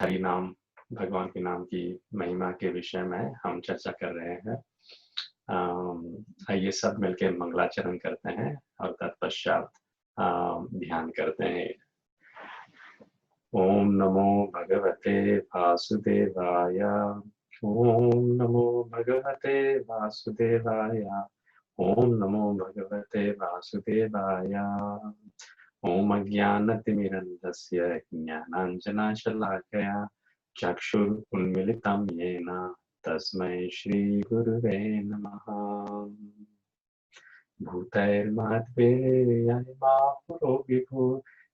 हरि नाम, भगवान के नाम की महिमा के विषय में हम चर्चा कर रहे हैं। आइए सब मिलके मंगलाचरण करते हैं और तत्पश्चात ध्यान करते हैं। ओम नमो भगवते वासुदेवाय। ओम नमो भगवते वासुदेवाय। ओम नमो भगवते वासुदेवाय। ओम अज्ञानतिमिरन्धस्य ज्ञानाञ्जनशलाकया चक्षुरुन्मिलितं येन तस्मै श्रीगुरुवे नमः। भूतैर्महद्भिर्यमा पुरो विभु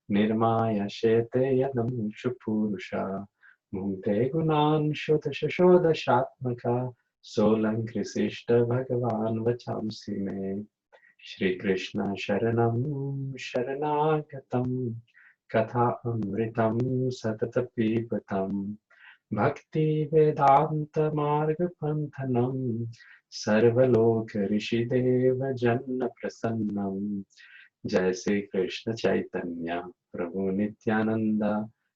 निर्माय शेते यदं सुपुरुषा भुङ्क्ते गुणान् शोधशात्मका सोऽलङ्कृशिष्ट भगवान् वचांसि मे। श्रीकृष्ण शरणं शरणागतं कथा अमृतं सततपीबतं भक्ति वेदांत मार्ग पंथनं सर्वलोक ऋषिदेव जन्न प्रसन्नं। जय श्री कृष्ण चैतन्य प्रभु नित्यानंद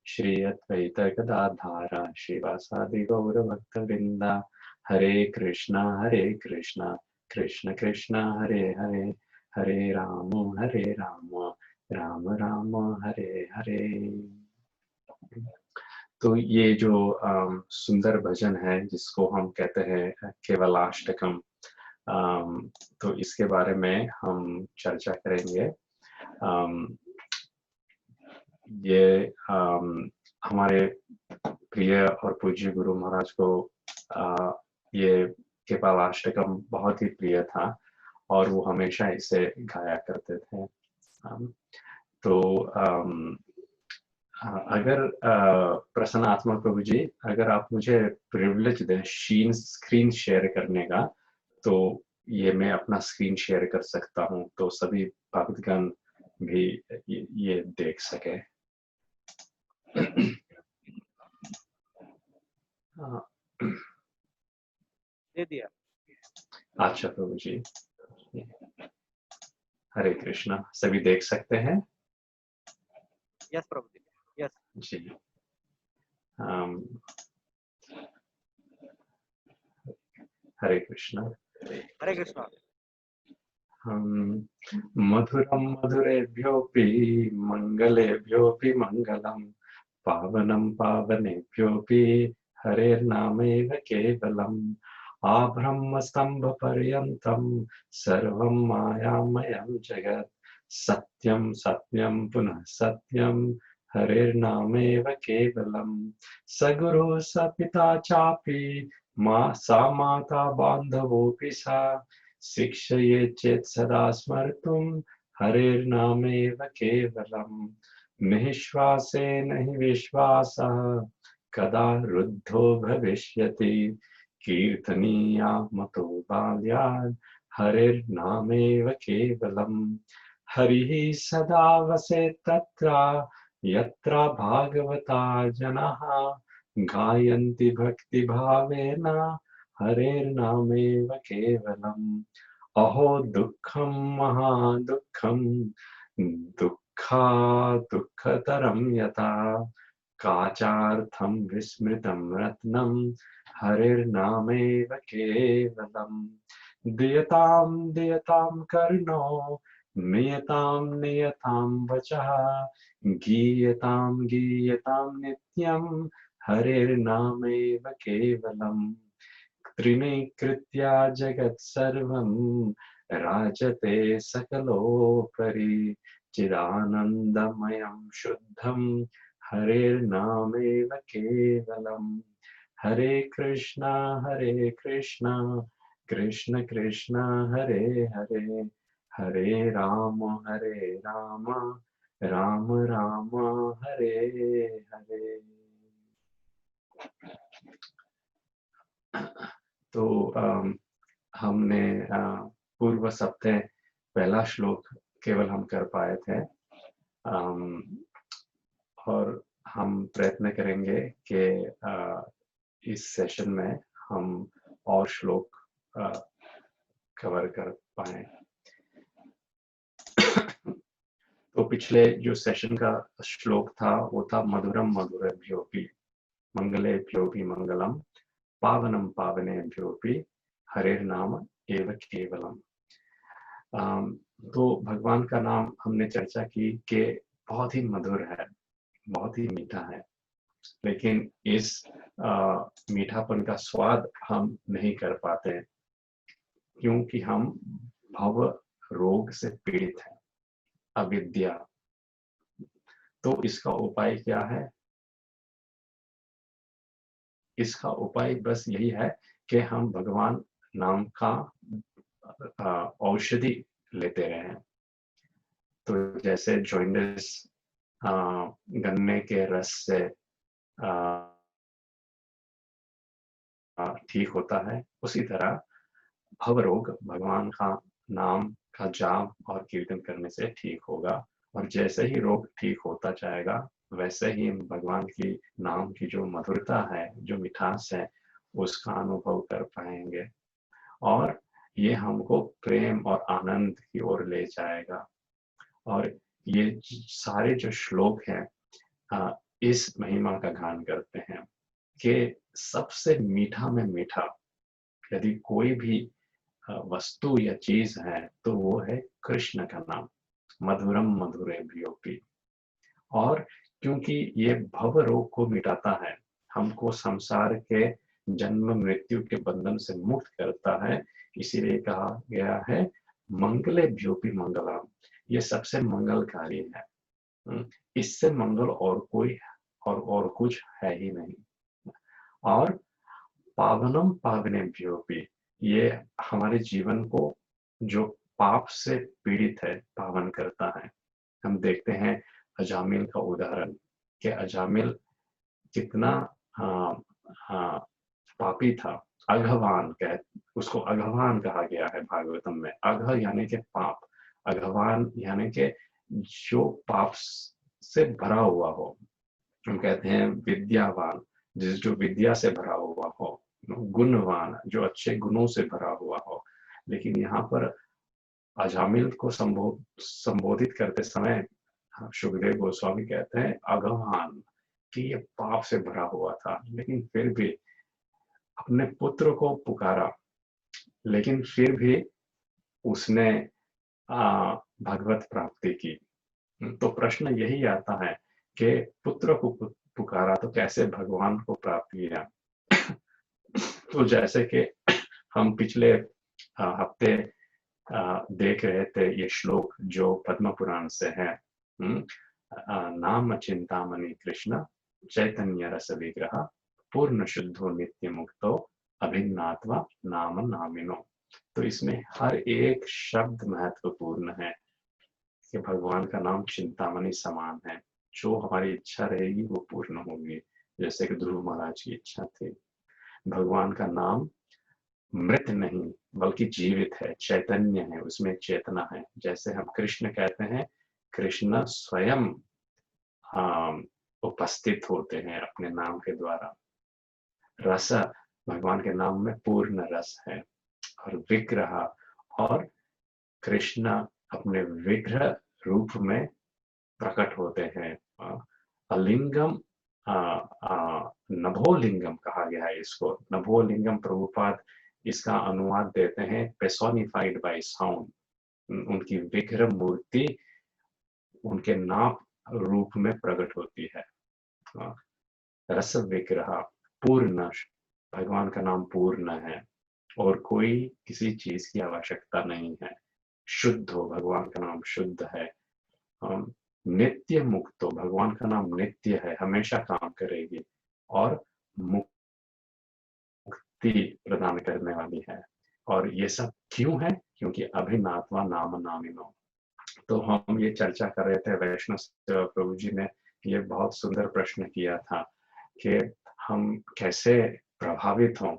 श्री अद्वैत गदाधारा श्रीवासादि गौर भक्तवृंद। हरे कृष्णा कृष्ण कृष्ण हरे हरे हरे राम राम राम हरे हरे। तो ये जो सुंदर भजन है जिसको हम कहते हैं केवलाष्टकम, तो इसके बारे में हम चर्चा करेंगे। ये हमारे प्रिय और पूज्य गुरु महाराज को ये केवलाष्टकम बहुत ही प्रिय था और वो हमेशा इसे गाया करते थे। तो अगर प्रसन्न आत्मा प्रभु जी, अगर आप मुझे प्रिविलेज दें स्क्रीन शेयर करने का, तो ये मैं अपना स्क्रीन शेयर कर सकता हूँ तो सभी भक्तगण भी ये देख सके। दे दिया। अच्छा प्रभु जी, हरे कृष्णा, सभी देख सकते हैं? यस प्रभु जी, यस जी। हरे कृष्णा। हरे कृष्णा। मधुरं मधुरेभ्योऽपि मङ्गलेभ्योऽपि मङ्गलं पावनं पावनेभ्योऽपि हरेर्नामैव केवलम् आब्रह्मस्तम्भपर्यन्तं सर्वं मायामयं जगत् सत्यं सत्यं पुनः सत्यं हरेर्नामेव केवलम् सगुरुः स पिता चापि सा माता बान्धवोऽपि सा शिक्षये चेत् सदा स्मर्तुं हरेर्नामेव केवलम् निःश्वासेन हि विश्वासः कदा रुद्धो भविष्यति कीर्तनीया मतो बाल्यात् हरेर्नामेव केवलम् हरिः सदा वसेत् तत्र यत्र भागवता जनाः गायन्ति भक्तिभावेन हरेर्नामेव केवलम् अहो दुःखं महादुःखं दुःखतरं यथा काचार्थं विस्मृतं रत्नं हरेर्नामेव केवलम् दीयतां कर्णो नियतां वचः गीयतां नित्यं हरेर्नामेव केवलम् त्रिणीकृत्या जगत् सर्वं राजते सकलोपरि चिदानन्दमयं शुद्धं हरेर्नामेव केवलम् हरे कृष्णा कृष्ण कृष्ण हरे हरे हरे राम राम राम हरे हरे। तो हमने पूर्व सप्ताह पहला श्लोक केवल हम कर पाए थे, और हम प्रयत्न करेंगे कि इस सेशन में हम और श्लोक कवर कर पाए। तो पिछले जो सेशन का श्लोक था वो था मधुरम मधुरेभ्योऽपि, मंगलेभ्योऽपि मंगलम, पावनम पावनेभ्योऽपि हरेर्नाम एव केवलम। अम, तो भगवान का नाम हमने चर्चा की कि बहुत ही मधुर है, बहुत ही मीठा है, लेकिन इस मीठापन का स्वाद हम नहीं कर पाते, क्योंकि हम भव रोग से पीड़ित हैं, अविद्या। तो इसका उपाय क्या है? इसका उपाय बस यही है कि हम भगवान नाम का औषधि लेते रहें। तो जैसे जॉइंडिस गन्ने के रस से ठीक होता है, उसी तरह भव रोग भगवान का नाम का जाप और कीर्तन करने से ठीक होगा। और जैसे ही रोग ठीक होता जाएगा, वैसे ही हम भगवान की नाम की जो मधुरता है, जो मिठास है, उसका अनुभव कर पाएंगे, और ये हमको प्रेम और आनंद की ओर ले जाएगा। और ये सारे जो श्लोक हैं इस महिमा का गान करते हैं कि सबसे मीठा में मीठा यदि कोई भी वस्तु या चीज है, तो वो है कृष्ण का नाम, मधुरम मधुरेभ्योऽपि। और क्योंकि ये भव रोग को मिटाता है, हमको संसार के जन्म मृत्यु के बंधन से मुक्त करता है, इसीलिए कहा गया है मंगलेभ्योऽपि मंगलम। ये सबसे मंगलकारी है। इससे मंगल और कोई और कुछ है ही नहीं। और पावनम पावनेभ्योऽपि, ये हमारे जीवन को जो पाप से पीड़ित है पावन करता है। हम देखते हैं अजामिल का उदाहरण कि अजामिल कितना आ, आ, पापी था, अघवान कह उसको अघवान कहा गया है भागवतम में। अघ यानी कि पाप, अघवान यानी कि जो पाप से भरा हुआ हो। हम कहते हैं विद्यावान, जो विद्या से भरा हुआ हो, गुणवान जो अच्छे गुणों से भरा हुआ हो। लेकिन यहाँ पर अजामिल को संबोधित करते समय सुखदेव गोस्वामी कहते हैं अघवान, कि ये पाप से भरा हुआ था, लेकिन फिर भी अपने पुत्र को पुकारा, लेकिन फिर भी उसने भगवत प्राप्ति की। तो प्रश्न यही आता है कि पुत्र को पुकारा तो कैसे भगवान को प्राप्त किया? तो जैसे कि हम पिछले हफ्ते देख रहे थे ये श्लोक जो पद्म पुराण से है, नाम चिंतामणि कृष्ण चैतन्य रस विग्रह पूर्ण शुद्धो नित्य मुक्तो अभिन्नात्वा नाम नामिनो। तो इसमें हर एक शब्द महत्वपूर्ण है कि भगवान का नाम चिंतामणि समान है, जो हमारी इच्छा रहेगी वो पूर्ण होगी। जैसे कि ध्रुव महाराज की इच्छा थी। भगवान का नाम मृत नहीं बल्कि जीवित है, चैतन्य है, उसमें चेतना है। जैसे हम कृष्ण कहते हैं, कृष्ण स्वयं उपस्थित होते हैं अपने नाम के द्वारा। रस भगवान के नाम में पूर्ण रस है। और विग्रह, और कृष्ण अपने विग्रह रूप में प्रकट होते हैं। अलिंगम नभोलिंगम कहा गया है इसको। नभोलिंगम प्रभुपाद इसका अनुवाद देते हैं पेसोनिफाइड बाय साउंड। उनकी विग्रह मूर्ति उनके नाप रूप में प्रकट होती है। रस विग्रह पूर्ण, भगवान का नाम पूर्ण है और कोई किसी चीज की आवश्यकता नहीं है। शुद्ध हो, भगवान का नाम शुद्ध है। नित्य मुक्त हो, भगवान का नाम नित्य है, हमेशा काम करेगी और मुक्ति प्रदान करने वाली है। और ये सब क्यों है? क्योंकि अभिनात्वा नाम नामिनो। तो हम ये चर्चा कर रहे थे, वैष्णव सेवा प्रभु जी ने ये बहुत सुंदर प्रश्न किया था कि हम कैसे प्रभावित हों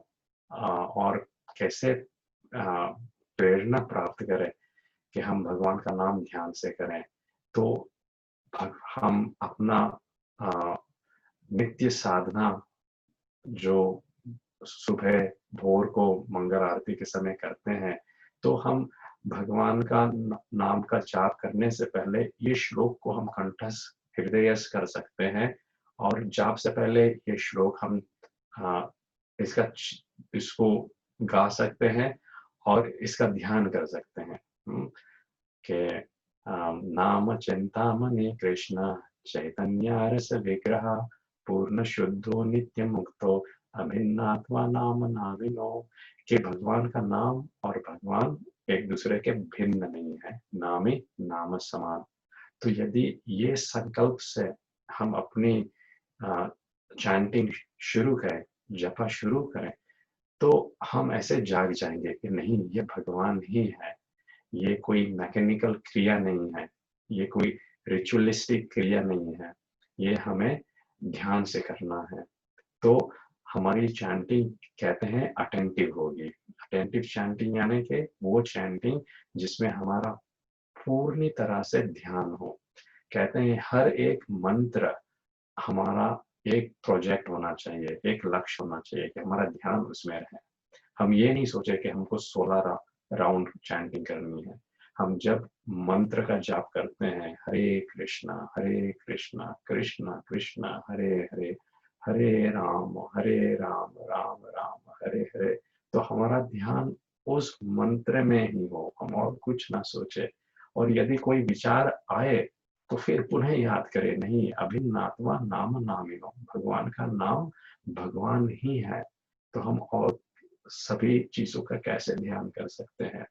और कैसे प्रेरणा प्राप्त करें कि हम भगवान का नाम ध्यान से करें। तो हम अपना नित्य साधना जो सुबह भोर को मंगल आरती के समय करते हैं, तो हम भगवान का नाम का जाप करने से पहले ये श्लोक को हम कंठस्थ हृदयस्थ कर सकते हैं और जाप से पहले ये श्लोक हम इसको गा सकते हैं और इसका ध्यान कर सकते हैं कि नाम चिंतामणि कृष्ण चैतन्य रस विग्रह पूर्ण शुद्धो नित्य मुक्तो अभिन्नात्मा नाम नाविनो, कि भगवान का नाम और भगवान एक दूसरे के भिन्न नहीं है, नामी नाम समान। तो यदि ये संकल्प से हम अपनी चैंटिंग शुरू करें, जपा शुरू करें, तो हम ऐसे जाग जाएंगे कि नहीं, ये भगवान ही है, ये कोई मैकेनिकल क्रिया नहीं है, ये कोई रिचुअलिस्टिक क्रिया नहीं है, ये हमें ध्यान से करना है। तो हमारी चैंटिंग कहते हैं अटेंटिव होगी। अटेंटिव चैंटिंग यानी कि वो चैंटिंग जिसमें हमारा पूर्णी तरह से ध्यान हो। कहते हैं हर एक मंत्र हमारा एक प्रोजेक्ट होना चाहिए, एक लक्ष्य होना चाहिए कि हमारा ध्यान उसमें रहे। हम ये नहीं सोचे कि हमको 16 राउंड चैंटिंग करनी है। हम जब मंत्र का जाप करते हैं, हरे कृष्णा कृष्णा कृष्णा हरे हरे, हरे राम राम राम हरे हरे, तो हमारा ध्यान उस मंत्र में ही हो, हम और कुछ ना सोचे। और यदि कोई विचार आए तो फिर पुनः याद करें, नहीं, अभिन्नात्मा नाम नामिनो, भगवान का नाम भगवान ही है, तो हम और सभी चीजों का कैसे ध्यान कर सकते हैं।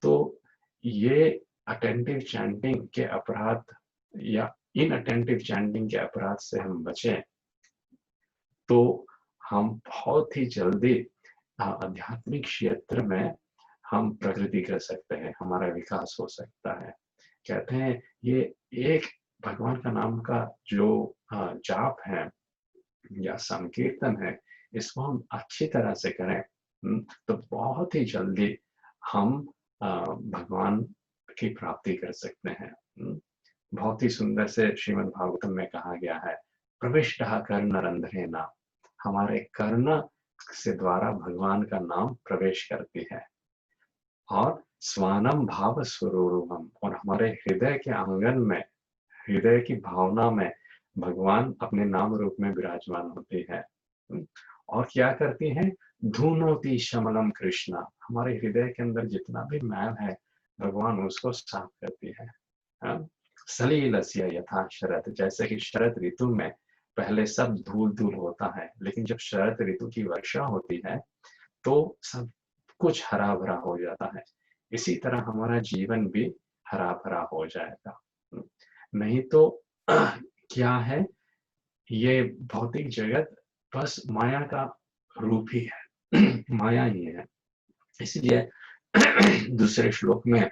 तो ये अटेंटिव चैंटिंग के अपराध या इनअटेंटिव चैंटिंग के अपराध से हम बचें, तो हम बहुत ही जल्दी आध्यात्मिक क्षेत्र में हम प्रगति कर सकते हैं, हमारा विकास हो सकता है। कहते हैं ये एक भगवान का नाम का जो जाप है या संकीर्तन है, इसको हम अच्छी तरह से करें तो बहुत ही जल्दी हम भगवान की प्राप्ति कर सकते हैं। बहुत ही सुंदर से श्रीमद् भागवतम में कहा गया है, प्रविष्टः कर्ण रंध्रेण, हमारे कर्ण से द्वारा भगवान का नाम प्रवेश करती है। और स्वानम भाव स्वरूपम, और हमारे हृदय के आंगन में, हृदय की भावना में भगवान अपने नाम रूप में विराजमान होती है। और क्या करती हैं? धूनोति शमलम कृष्णा, हमारे हृदय के अंदर जितना भी मैल है भगवान उसको साफ करती है। सलीलस्य यथा शरद, जैसे कि शरद ऋतु में पहले सब धूल धूल होता है, लेकिन जब शरद ऋतु की वर्षा होती है तो सब कुछ हरा भरा हो जाता है। इसी तरह हमारा जीवन भी हरा भरा हो जाएगा। नहीं तो क्या है, ये भौतिक जगत बस माया का रूप ही है, माया ही है। इसलिए दूसरे श्लोक में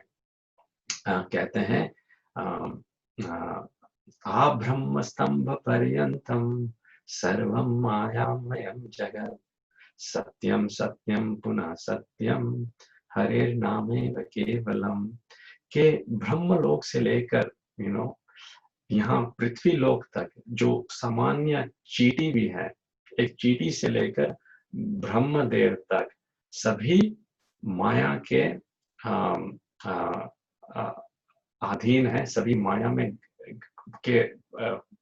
कहते हैं आ ब्रह्म स्तंभ पर्यंतम सर्वं मायामयं जगत्, सत्यम सत्यम पुनः सत्यम हरिर्नामेव केवलम, के ब्रह्मलोक से लेकर यहाँ पृथ्वी लोक तक जो सामान्य चींटी भी है, एक चींटी से लेकर ब्रह्मदेव तक सभी माया के अधीन है, सभी माया में के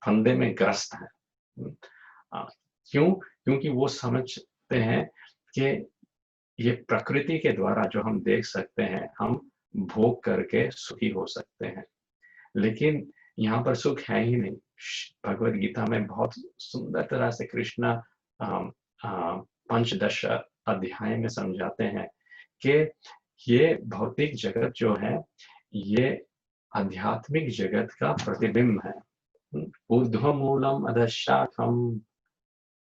फंदे में ग्रस्त है। क्यों? क्योंकि वो समझते हैं कि ये प्रकृति के द्वारा जो हम देख सकते हैं, हम भोग करके सुखी हो सकते हैं, लेकिन यहाँ पर सुख है ही नहीं। भगवद गीता में बहुत सुंदर तरह से कृष्ण पंचदश अध्याय में समझाते हैं कि ये भौतिक जगत जो है ये आध्यात्मिक जगत का प्रतिबिंब है। ऊर्ध्वमूलम अधशाखम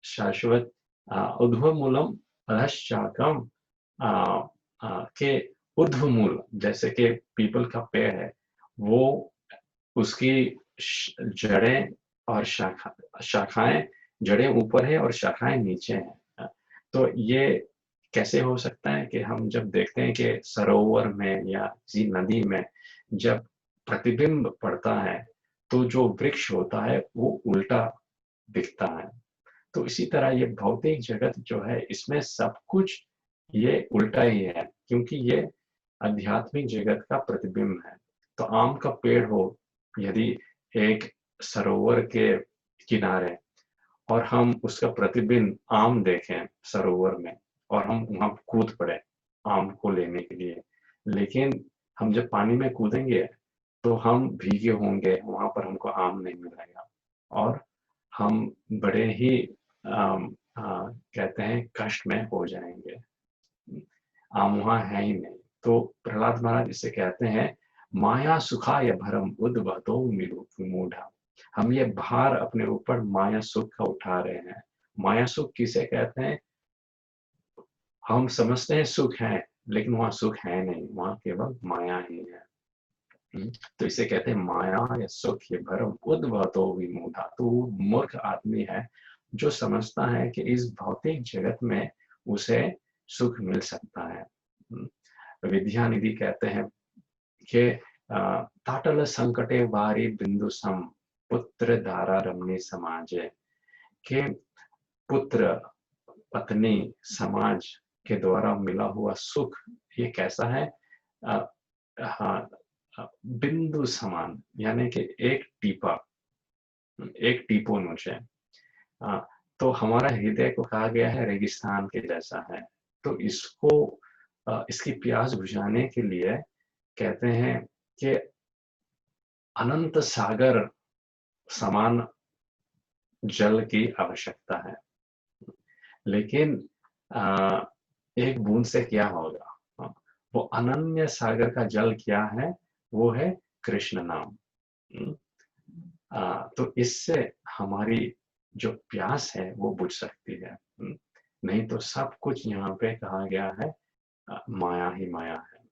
शाश्वत, ऊर्ध्वमूलम अधशाखम के ऊर्ध्वमूल, जैसे कि पीपल का पेड़ है, वो उसकी जड़ें और शाखाएं, जड़ें ऊपर है और शाखाएं नीचे हैं। तो ये कैसे हो सकता है कि हम जब देखते हैं कि सरोवर में या किसी नदी में जब प्रतिबिंब पड़ता है तो जो वृक्ष होता है वो उल्टा दिखता है। तो इसी तरह ये भौतिक जगत जो है इसमें सब कुछ ये उल्टा ही है, क्योंकि ये आध्यात्मिक जगत का प्रतिबिंब है। तो आम का पेड़ हो, यदि एक सरोवर के किनारे, और हम उसका प्रतिबिंब आम देखें सरोवर में, और हम वहां कूद पड़े आम को लेने के लिए, लेकिन हम जब पानी में कूदेंगे तो हम भीगे होंगे, वहां पर हमको आम नहीं मिलेगा, और हम बड़े ही कहते हैं कष्ट में हो जाएंगे। आम वहां है ही नहीं। तो प्रहलाद महाराज इसे कहते हैं, माया सुखाय भरम उद्भतो विमूढ़ा। हम ये भार अपने ऊपर माया सुख का उठा रहे हैं। माया सुख किसे कहते हैं? हम समझते हैं सुख है, लेकिन वहां सुख है नहीं, वहां केवल माया ही है। तो इसे कहते हैं माया या सुख ये भरम उद्भतो विमूढ़ा। तो वो मूर्ख आदमी है जो समझता है कि इस भौतिक जगत में उसे सुख मिल सकता है। विद्यानिधि कहते हैं कि ताटल संकटे वारी बिंदु सम पुत्र धारा रमणी समाजे, के पुत्र पत्नी समाज के द्वारा मिला हुआ सुख ये कैसा है? हाँ, बिंदु समान, यानी कि एक टीपा, एक टीपोनुच है। तो हमारा हृदय को कहा गया है रेगिस्तान के जैसा है। तो इसको इसकी प्यास बुझाने के लिए कहते हैं कि अनंत सागर समान जल की आवश्यकता है, लेकिन एक बूंद से क्या होगा? वो अनन्य सागर का जल क्या है? वो है कृष्ण नाम। तो इससे हमारी जो प्यास है वो बुझ सकती है। नहीं तो सब कुछ यहाँ पे कहा गया है माया ही माया है।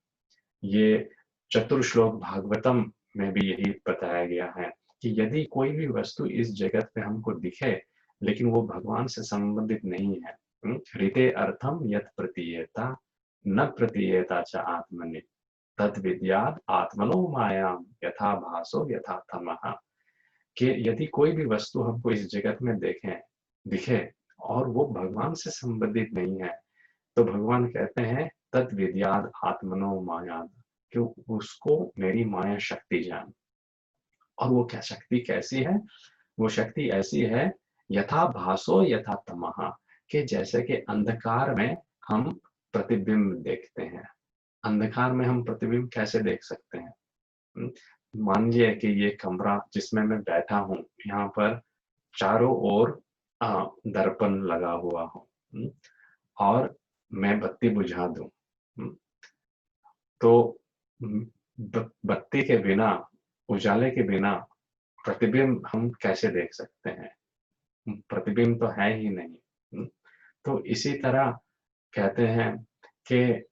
ये चतुर्श्लोक भागवतम में भी यही बताया गया है कि यदि कोई भी वस्तु इस जगत पे हमको दिखे, लेकिन वो भगवान से संबंधित नहीं है, हृदय अर्थम यत प्रतीयता न प्रतीयता च आत्मनि तद विद्यात् आत्मनो मायाम यथा भासो यथा तमः। कि यदि कोई भी वस्तु हमको इस जगत में दिखे और वो भगवान से संबंधित नहीं है, तो भगवान कहते हैं तद विद्यात् आत्मनो मायाद, कि उसको मेरी माया शक्ति जान। और वो क्या शक्ति कैसी है? वो शक्ति ऐसी है, यथा भासो यथा तमः, कि जैसे कि अंधकार में हम प्रतिबिंब देखते हैं। अंधकार में हम प्रतिबिंब कैसे देख सकते हैं? मान लीजिए कि ये कमरा जिसमें मैं बैठा हूँ, यहाँ पर चारों ओर दर्पण लगा हुआ हो, और मैं बत्ती बुझा दूं, तो बत्ती के बिना, उजाले के बिना प्रतिबिंब हम कैसे देख सकते हैं? प्रतिबिंब तो है ही नहीं। तो इसी तरह कहते हैं कि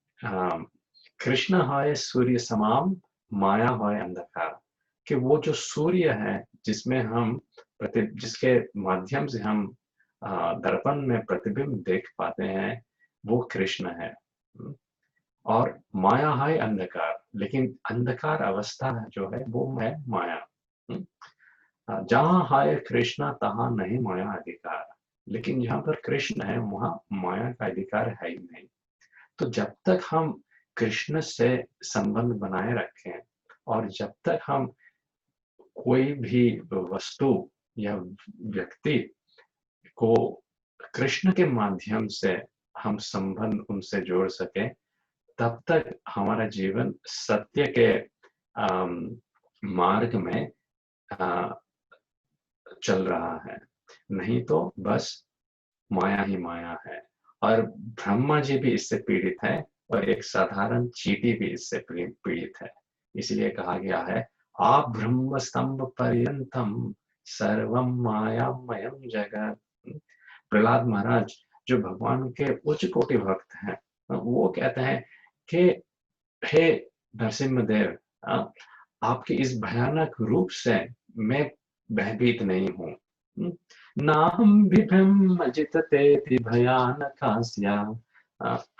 कृष्ण है सूर्य समाम, माया है अंधकार। कि वो जो सूर्य है जिसमें हम जिसके माध्यम से हम दर्पण में प्रतिबिंब देख पाते हैं, वो कृष्ण है। और माया है अंधकार, लेकिन अंधकार अवस्था जो है वो है माया। जहां है कृष्ण तहां नहीं माया अधिकार, लेकिन जहां पर कृष्ण है वहां माया का अधिकार है ही नहीं। तो जब तक हम कृष्ण से संबंध बनाए रखें, और जब तक हम कोई भी वस्तु या व्यक्ति को कृष्ण के माध्यम से हम संबंध उनसे जोड़ सके, तब तक हमारा जीवन सत्य के मार्ग में चल रहा है। नहीं तो बस माया ही माया है। और ब्रह्मा जी भी इससे पीड़ित है, और एक साधारण चींटी भी इससे पीड़ित है। इसलिए कहा गया है, आप ब्रह्म स्तंभ पर्यंतम सर्वम मायामयम जगत। प्रहलाद महाराज जो भगवान के उच्च कोटि भक्त हैं, वो कहते हैं कि हे नरसिम्हदेव, आपके इस भयानक रूप से मैं भयभीत नहीं हूँ। नाहम विभ्रम जितते भयानकास्या।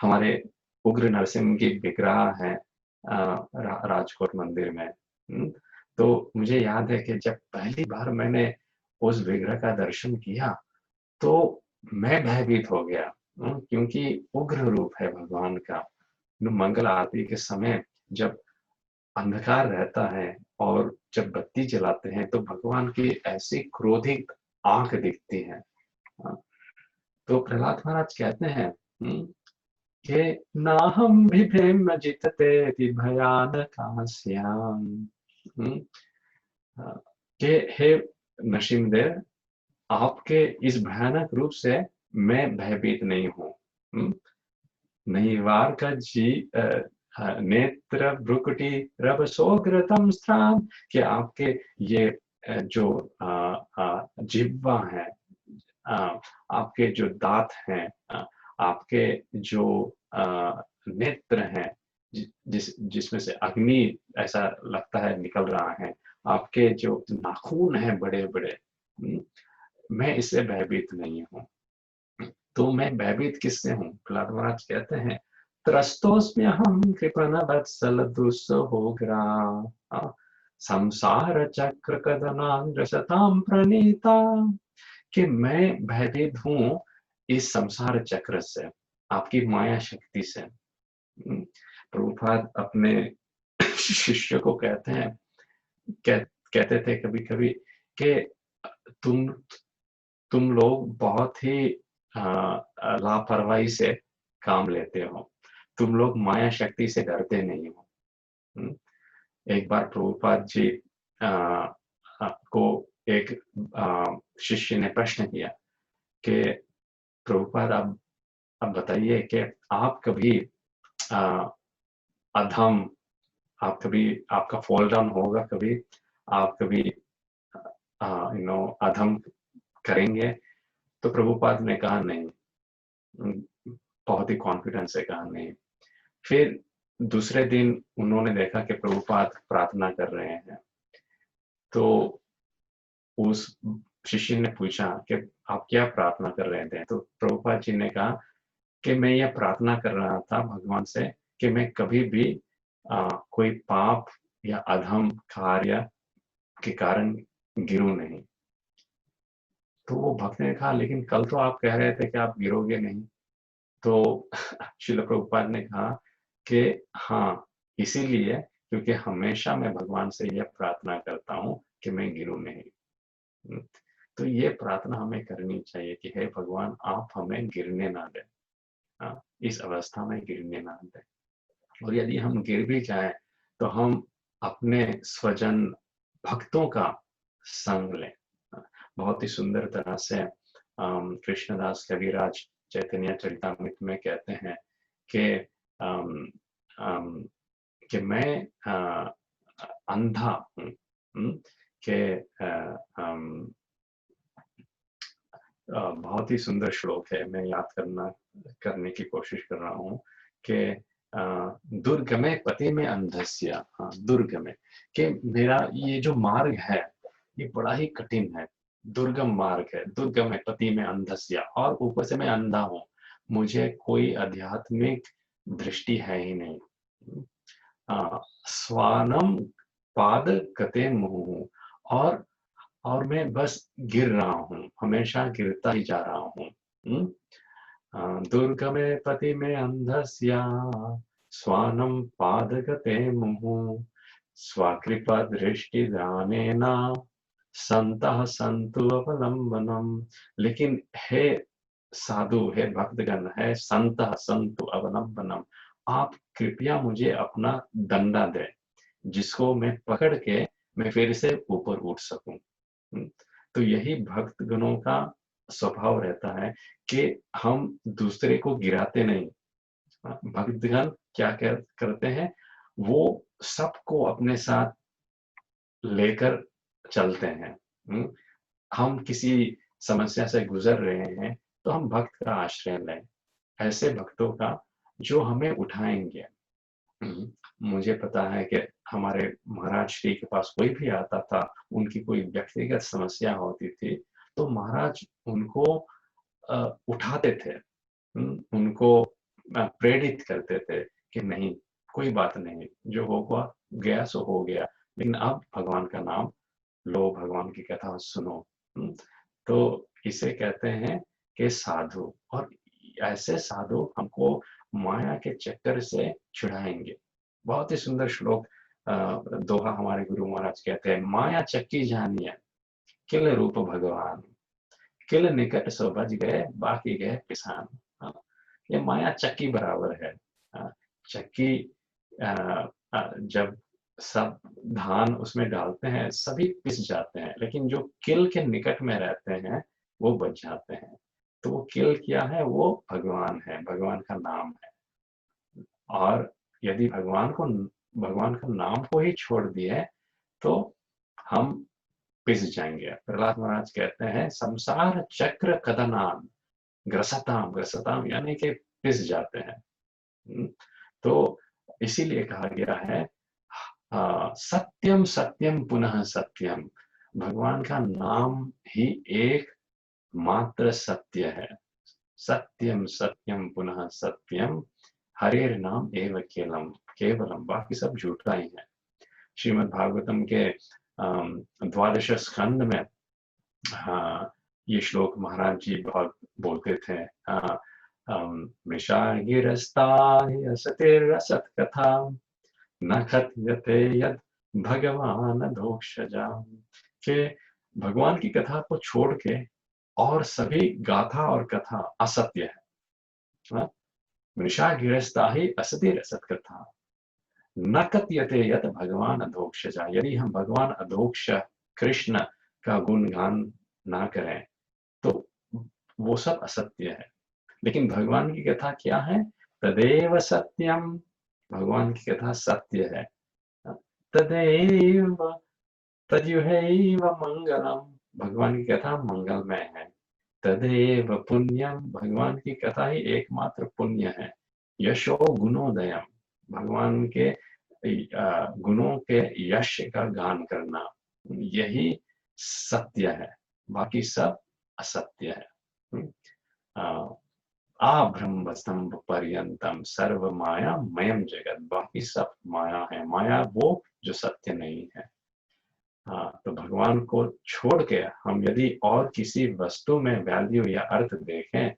हमारे उग्र नरसिंह की विग्रह है राजकोट मंदिर में। तो मुझे याद है कि जब पहली बार मैंने उस विग्रह का दर्शन किया तो मैं भयभीत हो गया, क्योंकि उग्र रूप है भगवान का। मंगल आरती के समय जब अंधकार रहता है और जब बत्ती जलाते हैं, तो भगवान की ऐसी क्रोधित आंख दिखती है। हाँ, तो प्रहलाद महाराज कहते हैं कि नाहं बिभेम जितते भयानकास्याम्। हम्म, हाँ, कि हे नरसिंहदेव, आपके इस भयानक रूप से मैं भयभीत नहीं हूँ। नैवार का जी नेत्र भ्रुकुटी रव सोग्रतम स्थान, कि आपके ये जो जिह्वा है, आपके जो दांत हैं, आपके जो नेत्र हैं, जिसमें से अग्नि ऐसा लगता है निकल रहा है, आपके जो नाखून हैं बड़े बड़े, मैं इससे भयभीत नहीं हूँ। तो मैं भयभीत किससे हूँ? प्रहलाद महाराज कहते हैं, त्रस्तोस्म्यहं कृपण वत्सल दुस्सहोग्रा संसार चक्र कदनाग्रसतां प्रणीता, कि मैं भयभीत हूँ इस संसार चक्र से, आपकी माया शक्ति से। प्रभुपाद अपने शिष्य को कहते हैं, कहते थे कभी कभी कि तुम तुम लोग बहुत ही लापरवाही से काम लेते हो, तुम लोग माया शक्ति से डरते नहीं हो। एक बार प्रभुपाद जी को एक शिष्य ने प्रश्न किया कि प्रभुपाद, अब बताइए कि आप कभी अधम, आप कभी, आपका फॉल डाउन होगा कभी, आप कभी अधम करेंगे? तो प्रभुपाद ने कहा नहीं, बहुत ही कॉन्फिडेंस से कहा नहीं। फिर दूसरे दिन उन्होंने देखा कि प्रभुपाद प्रार्थना कर रहे हैं, तो उस शिष्य ने पूछा कि आप क्या प्रार्थना कर रहे थे? तो प्रभुपाद जी ने कहा कि मैं यह प्रार्थना कर रहा था भगवान से कि मैं कभी भी कोई पाप या अधम कार्य के कारण गिरूं नहीं। तो वो भक्त ने कहा, लेकिन कल तो आप कह रहे थे कि आप गिरोगे नहीं। तो श्रील प्रभुपाद ने कहा कि हाँ, इसीलिए क्योंकि हमेशा मैं भगवान से यह प्रार्थना करता हूँ कि मैं गिरूं नहीं। तो ये प्रार्थना हमें करनी चाहिए कि हे भगवान, आप हमें गिरने ना दें, इस अवस्था में गिरने ना दें। और यदि हम गिर भी जाएं तो हम अपने स्वजन भक्तों का संग लें। बहुत ही सुंदर तरह से कृष्णदास कविराज चैतन्य चरितामृत में कहते हैं कि अम, अम, कि मैं अंधा हूँ, कि बहुत ही सुंदर श्लोक है, मैं याद करने की कोशिश कर रहा हूँ कि दुर्गमे पति में अंधस्य, हाँ दुर्गमे, कि मेरा ये जो मार्ग है ये बड़ा ही कठिन है, दुर्गम मार्ग है, दुर्गम है पति में अंधस्य, और ऊपर से मैं अंधा हूँ, मुझे कोई आध्यात्मिक दृष्टि है ही नहीं। स्वानम पाद गते मुहुः, और मैं बस गिर रहा हूँ, हमेशा गिरता ही जा रहा हूँ। दुर्गमे पति में अंधस्या स्वानम पादगते मुहुः स्वाकृपा दृष्टि दानेन संतः संतु अवलंबनम। लेकिन हे साधु, हे भक्तगण, हे संतः संतु अवलंबनम, आप कृपया मुझे अपना डंडा दें, जिसको मैं पकड़ के मैं फिर से ऊपर उठ सकूं। तो यही भक्तगणों का स्वभाव रहता है कि हम दूसरे को गिराते नहीं। भक्तगण क्या करते हैं, वो सबको अपने साथ लेकर चलते हैं। हम किसी समस्या से गुजर रहे हैं तो हम भक्त का आश्रय लें, ऐसे भक्तों का जो हमें उठाएंगे। मुझे पता है कि हमारे महाराज श्री के पास कोई भी आता था, उनकी कोई व्यक्तिगत समस्या होती थी, तो महाराज उनको उठाते थे, उनको प्रेरित करते थे कि नहीं, कोई बात नहीं, जो होगा गया सो हो गया, लेकिन अब भगवान का नाम लो, भगवान की कथा सुनो। तो इसे कहते हैं कि साधु, और ऐसे साधु हमको माया के चक्कर से छुड़ाएंगे। बहुत ही सुंदर श्लोक दोहा हमारे गुरु महाराज कहते हैं, माया चक्की जानिए किल रूप भगवान। किल निकट सो बज गए, बाकी गए पिसान। हाँ, ये माया चक्की बराबर है। चक्की जब सब धान उसमें डालते हैं, सभी पिस जाते हैं, लेकिन जो किल के निकट में रहते हैं, वो बच जाते हैं। तो वो किल क्या है? वो भगवान है, भगवान का नाम है। और यदि भगवान का नाम को ही छोड़ दिए, तो हम पिस जाएँगे। प्रहलाद महाराज कहते हैं, संसार चक्र कदनान ग्रसताम, ग्रसताम यानी कि पिस जाते हैं। हुँ, तो इसीलिए कहा गया है सत्यम सत्यम पुनः सत्यम। भगवान का नाम ही एकमात्र सत्य है। सत्यम सत्यम पुनः सत्यम, हरेर नाम एव केवलम, केवलम, बाकी सब झूठा ही है। श्रीमद् भागवतम के 12 स्कंद में ये श्लोक महाराज जी बहुत बोलते थे। मृषा गिरस्ता सतिरसत कथा न कथयते यद भगवान धोक्षजा, कि भगवान की कथा को छोड़ के और सभी गाथा और कथा असत्य है। हाँ? मृषा गिरस्ता ही असति रसत कथा न कथयते यत भगवान अधोक्षजा। यदि हम भगवान अधोक्ष कृष्ण का गुणगान ना करें, तो वो सब असत्य है। लेकिन भगवान की कथा क्या है? तदेव सत्यम, भगवान की कथा सत्य है। तदेव तद्युहैव मंगलम, भगवान की कथा मंगलमय है। तदेव पुण्यम, भगवान की कथा ही एकमात्र पुण्य है। यशो गुणोदयम, भगवान के गुणों के यश का गान करना, यही सत्य है, बाकी सब असत्य है। ब्रह्म स्तंभ पर्यंतम सर्व माया मयम जगत, बाकी सब माया है। माया वो जो सत्य नहीं है। तो भगवान को छोड़ के हम यदि और किसी वस्तु में वैल्यू या अर्थ देखें,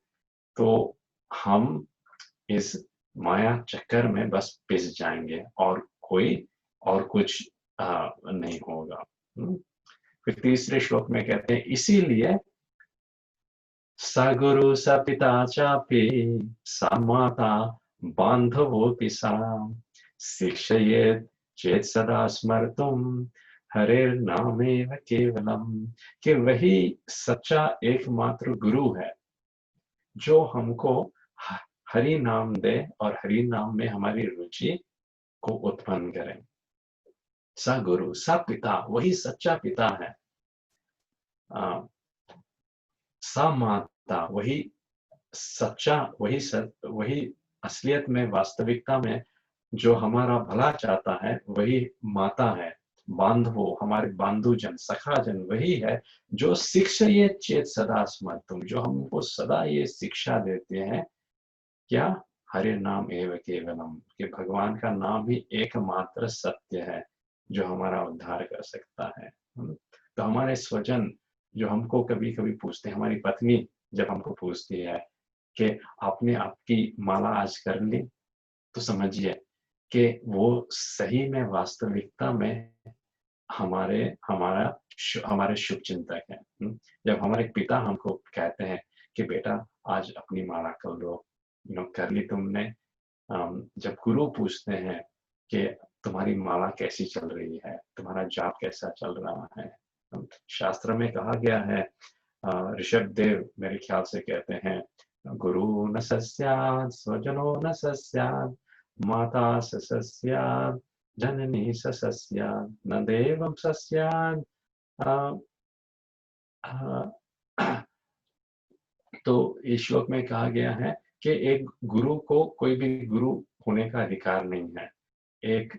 तो हम इस माया चक्कर में बस पिस जाएंगे, और कुछ नहीं होगा। फिर तीसरे श्लोक में कहते हैं, इसीलिए स गुरु स पिता चापि स माता बांधवोऽपि सा शिक्षयेत् चेत् सदा स्मर्तुम हरेर नामेव केवलम, कि वही सच्चा एकमात्र गुरु है जो हमको हरि नाम दे और हरि नाम में हमारी रुचि को उत्पन्न करे। स गुरु स पिता, वही सच्चा पिता है। स माता, वही सच्चा, वही असलियत में, वास्तविकता में जो हमारा भला चाहता है, वही माता है। बांधवो, हमारे बांधुजन, सखाजन, वही है जो शिक्षा ये चेत सदा स्मर्तुम, जो हमको सदा ये शिक्षा देते हैं। क्या? हरे नाम एव केवलम, कि भगवान का नाम ही एकमात्र सत्य है जो हमारा उद्धार कर सकता है। तो हमारे स्वजन जो हमको कभी कभी पूछते हैं, हमारी पत्नी जब हमको पूछती है कि आपने आपकी माला आज कर ली, तो समझिए कि वो सही में, वास्तविकता में हमारे शुभ चिंतक हैं। जब हमारे पिता हमको कहते हैं कि बेटा आज अपनी माला कर लो, कर ली तुमने। जब गुरु पूछते हैं कि तुम्हारी माला कैसी चल रही है, तुम्हारा जाप कैसा चल रहा है, शास्त्र में कहा गया है, ऋषभ देव मेरे ख्याल से कहते हैं, गुरु न सस्यात् स्वजनो न सस्यात् माता स सस्यात् जननी स सस्यात् न देवं सस्यात्। अ, अ, तो इस श्लोक में कहा गया है कि एक गुरु को कोई भी गुरु होने का अधिकार नहीं है। एक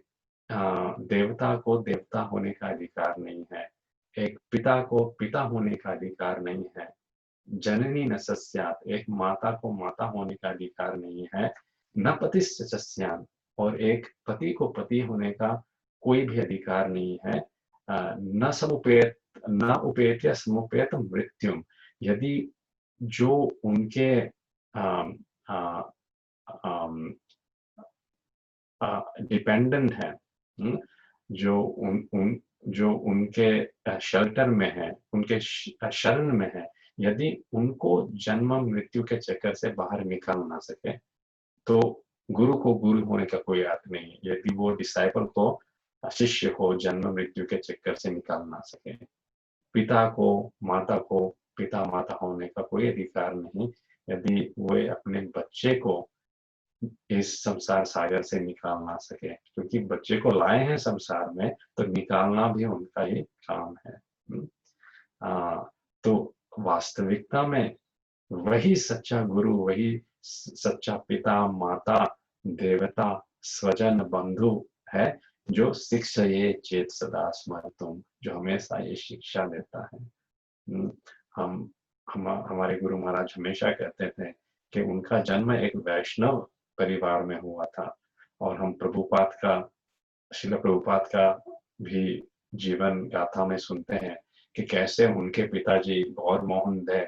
देवता को देवता होने का अधिकार नहीं है। एक पिता को पिता होने का अधिकार नहीं है। जननी न सस्यात्, एक माता को माता होने का अधिकार नहीं है। न पतिश्च सस्यात्, और एक पति को पति होने का कोई भी अधिकार नहीं है। न उपेत्य समुपेत मृत्युम, यदि जो उनके डिपेंडेंट है, जो उन उन जो उनके शेल्टर में है, उनके शरण में है, यदि उनको जन्म मृत्यु के चक्कर से बाहर निकाल ना सके, तो गुरु को गुरु होने का कोई अर्थ नहीं है। यदि वो डिसाइपल को, शिष्य को जन्म मृत्यु के चक्कर से निकाल ना सके, पिता को, माता को पिता माता होने का कोई अधिकार नहीं, यदि वे अपने बच्चे को इस संसार सागर से निकाल ना सके, क्योंकि बच्चे को लाए हैं संसार में, तो निकालना भी उनका ही काम है। तो वास्तविकता में वही सच्चा गुरु, वही सच्चा पिता, माता, देवता, स्वजन, बंधु है, जो शिक्षये चेत सदा स्मरतुम, जो हमेशा ये शिक्षा देता है। हम हमारे गुरु महाराज हमेशा कहते थे कि उनका जन्म एक वैष्णव परिवार में हुआ था, और हम प्रभुपाद का, श्रील प्रभुपाद का भी जीवन गाथा में सुनते हैं कि कैसे उनके पिताजी गौर मोहन दे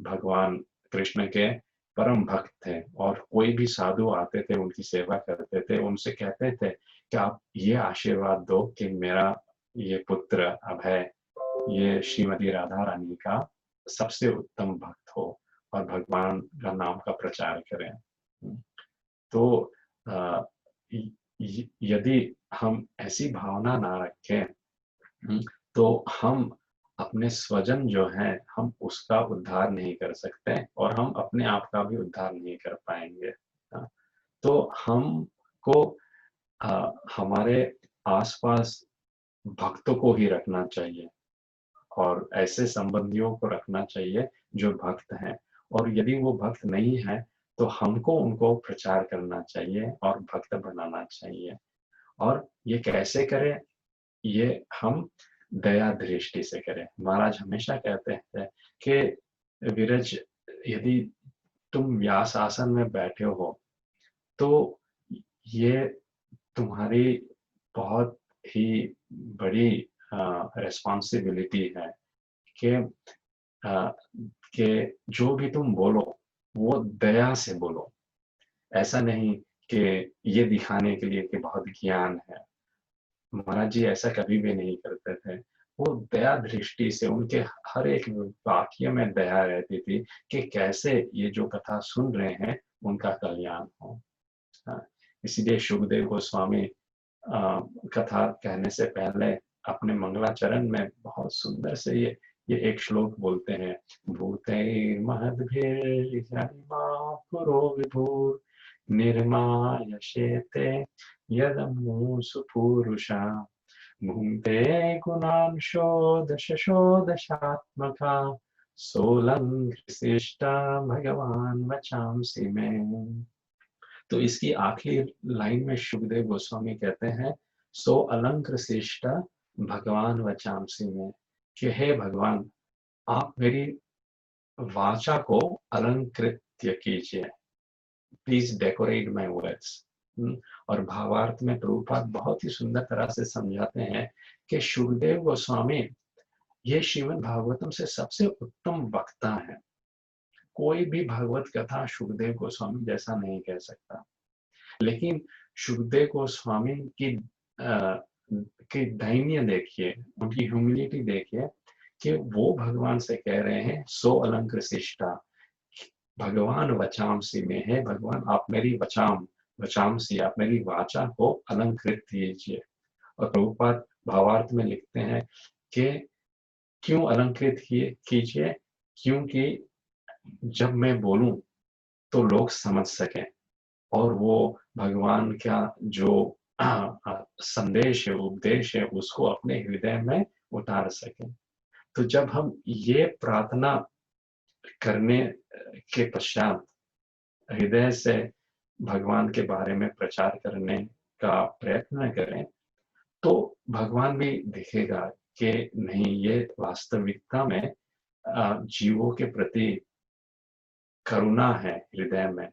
भगवान कृष्ण के परम भक्त थे, और कोई भी साधु आते थे, उनकी सेवा करते थे, उनसे कहते थे कि आप ये आशीर्वाद दो कि मेरा ये पुत्र अभय, ये श्रीमती राधा रानी का सबसे उत्तम भक्त हो और भगवान का नाम का प्रचार करें। तो यदि हम ऐसी भावना ना रखें, तो हम अपने स्वजन जो है, हम उसका उद्धार नहीं कर सकते, और हम अपने आप का भी उद्धार नहीं कर पाएंगे। तो हमको हमारे आसपास भक्तों को ही रखना चाहिए, और ऐसे संबंधियों को रखना चाहिए जो भक्त हैं, और यदि वो भक्त नहीं है, तो हमको उनको प्रचार करना चाहिए और भक्त बनाना चाहिए। और ये कैसे करें? ये हम दया दृष्टि से करें। महाराज हमेशा कहते हैं कि विरज, यदि तुम व्यास आसन में बैठे हो, तो ये तुम्हारी बहुत ही बड़ी रिस्पॉन्सिबिलिटी है कि कि जो भी तुम बोलो, वो दया से बोलो। ऐसा नहीं कि ये दिखाने के लिए कि बहुत ज्ञान है। महाराज जी ऐसा कभी भी नहीं करते थे। वो दया दृष्टि से, उनके हर एक वाक्य में दया रहती थी कि कैसे ये जो कथा सुन रहे हैं, उनका कल्याण हो। इसीलिए शुकदेव गोस्वामी कथा कहने से पहले अपने मंगलाचरण में बहुत सुंदर से ये एक श्लोक बोलते हैं, भूतैर् महद्भिर्जन्मा विभुर निर्मायशेते यदमूसु पूरुषा भुङ्क्ते गुणान् षोडश षोडशात्मका सोऽलङ्कृशिष्टा भगवान् वचांसि मे। तो इसकी आखिरी लाइन में शुकदेव गोस्वामी कहते हैं, सो अलंकृशिष्टा भगवान वचांसि में, कि हे भगवान, आप मेरी वाचा को अलंकृत कीजिए, प्लीज डेकोरेट माय वर्ड्स। और भावार्थ में प्रभुपाद बहुत ही सुंदर तरह से समझाते हैं कि शुकदेव गोस्वामी ये श्रीमद् भागवतम से सबसे उत्तम वक्ता है। कोई भी भागवत कथा शुकदेव गोस्वामी जैसा नहीं कह सकता। लेकिन शुकदेव गोस्वामी की दैन्य देखिए, उनकी ह्यूमिलिटी देखिए, कि वो भगवान से कह रहे हैं, सो अलंकृशिष्टा, भगवान वचांसी में है, भगवान आप मेरी वचांसी, आप मेरी वाचा को अलंकृत कीजिए। और प्रभुपाद भावार्थ में लिखते हैं कि क्यों अलंकृत कीजिए, क्योंकि जब मैं बोलूं तो लोग समझ सकें, और वो भगवान का जो संदेश है, उपदेश है, उसको अपने हृदय में उतार सकें। तो जब हम ये प्रार्थना करने के पश्चात हृदय से भगवान के बारे में प्रचार करने का प्रयत्न करें, तो भगवान भी दिखेगा कि नहीं, ये वास्तविकता में जीवों के प्रति करुणा है हृदय में,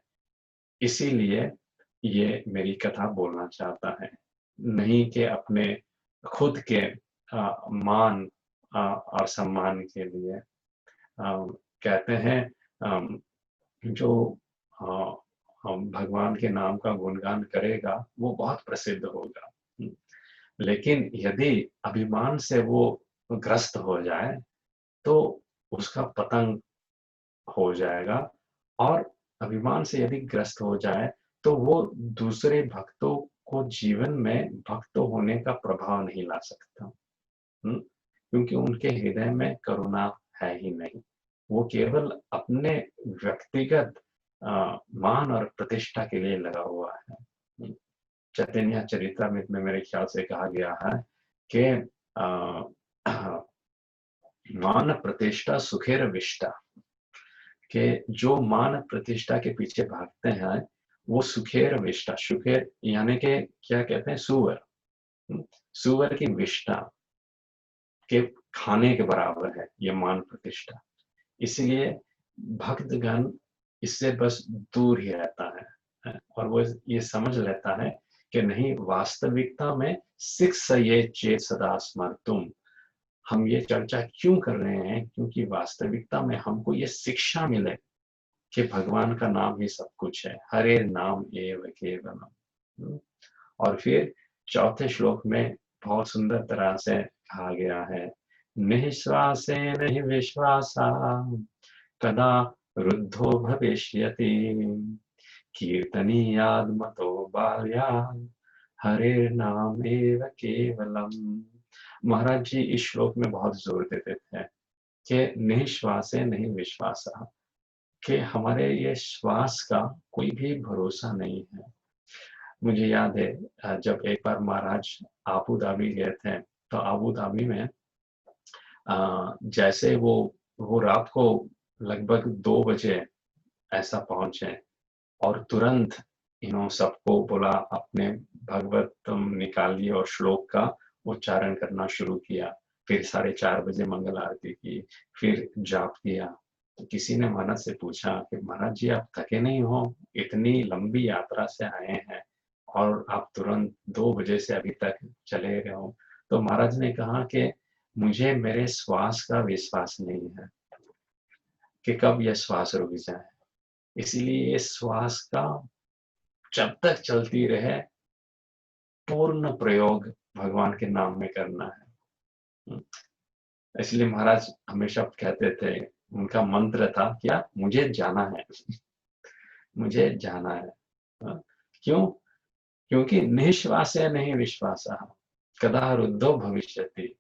इसीलिए ये मेरी कथा बोलना चाहता है, नहीं कि अपने खुद के मान और सम्मान के लिए। कहते हैं जो भगवान के नाम का गुणगान करेगा वो बहुत प्रसिद्ध होगा, लेकिन यदि अभिमान से वो ग्रस्त हो जाए, तो उसका पतंग हो जाएगा, और अभिमान से यदि ग्रस्त हो जाए, तो वो दूसरे भक्तों को जीवन में भक्त होने का प्रभाव नहीं ला सकता। क्योंकि उनके हृदय में करुणा है ही नहीं। वो केवल अपने व्यक्तिगत मान और प्रतिष्ठा के लिए लगा हुआ है। चैतन्य चरितामृत में मेरे ख्याल से कहा गया है कि मान प्रतिष्ठा सुखेर विष्टा, कि जो मान प्रतिष्ठा के पीछे भागते हैं वो सुखेर विष्टा, सुखेर यानी कि क्या कहते हैं, सुअर, सुअर की विष्टा के खाने के बराबर है ये मान प्रतिष्ठा। इसलिए भक्तगण इससे बस दूर ही रहता है, और वो ये समझ लेता है कि नहीं, वास्तविकता में सिक्स ये चेत सदा स्मर्तुम। हम ये चर्चा क्यों कर रहे हैं? क्योंकि वास्तविकता में हमको ये शिक्षा मिले कि भगवान का नाम ही सब कुछ है, हरे नाम एव केवलम। और फिर चौथे श्लोक में बहुत सुंदर तरह से कहा गया है, निःश्वासे नहीं विश्वासा कदा रुद्धो भविष्यति, कीर्तनीयाद मतो बाल्यात् हरेर्नामेव केवलम। महाराज जी इस श्लोक में बहुत जोर देते थे कि निःश्वासे नहीं विश्वासा, कि हमारे ये श्वास का कोई भी भरोसा नहीं है। मुझे याद है जब एक बार महाराज आबू धाबी गए थे, तो आबू धाबी में जैसे वो रात को लगभग 2 बजे ऐसा पहुंचे, और तुरंत इन्हों सबको बोला अपने भगवतम निकालिए और श्लोक का उच्चारण करना शुरू किया। फिर 4:30 बजे मंगल आरती की, फिर जाप किया। तो किसी ने महाराज से पूछा कि महाराज जी आप थके नहीं हो? इतनी लंबी यात्रा से आए हैं और आप तुरंत 2 बजे से अभी तक चले गए हो। तो महाराज ने कहा कि मुझे मेरे श्वास का विश्वास नहीं है कि कब यह श्वास रुक जाए, इसीलिए ये श्वास का जब तक चलती रहे पूर्ण प्रयोग भगवान के नाम में करना है। इसलिए महाराज हमेशा कहते थे, उनका मंत्र था क्या, मुझे जाना है मुझे जाना है। क्यों? क्योंकि निःश्वास नहीं विश्वास, कदा रुद्धो भविष्यति,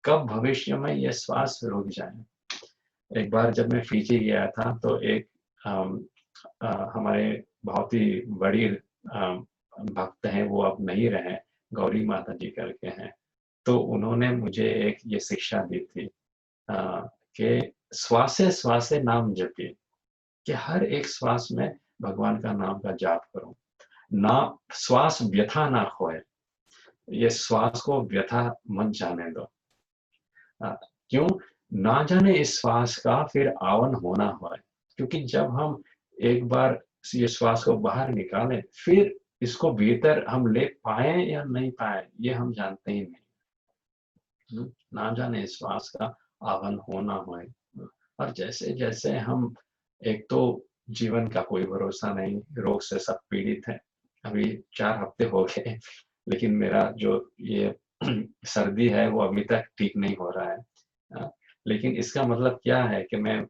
कब भविष्य में यह श्वास रुक जाए। एक बार जब मैं फिजी गया था, तो एक हमारे बहुत ही बड़ी भक्त हैं, वो अब नहीं रहे, गौरी माता जी करके हैं। तो उन्होंने मुझे एक ये शिक्षा दी थी कि श्वासे श्वासे नाम जपिए, कि हर एक श्वास में भगवान का नाम का जाप करो, ना श्वास व्यथा ना खोए, ये श्वास को व्यथा मत जाने दो। क्यों? ना जाने इस श्वास का फिर आवन होना हो, क्योंकि जब हम एक बार ये श्वास को बाहर निकालें, फिर इसको भीतर हम ले पाए या नहीं पाए ये हम जानते ही नहीं। ना जाने इस श्वास का आवन होना हो। और जैसे जैसे हम, एक तो जीवन का कोई भरोसा नहीं, रोग से सब पीड़ित हैं। अभी 4 हफ्ते हो गए, लेकिन मेरा जो ये सर्दी है वो अभी तक ठीक नहीं हो रहा है। लेकिन इसका मतलब क्या है कि मैं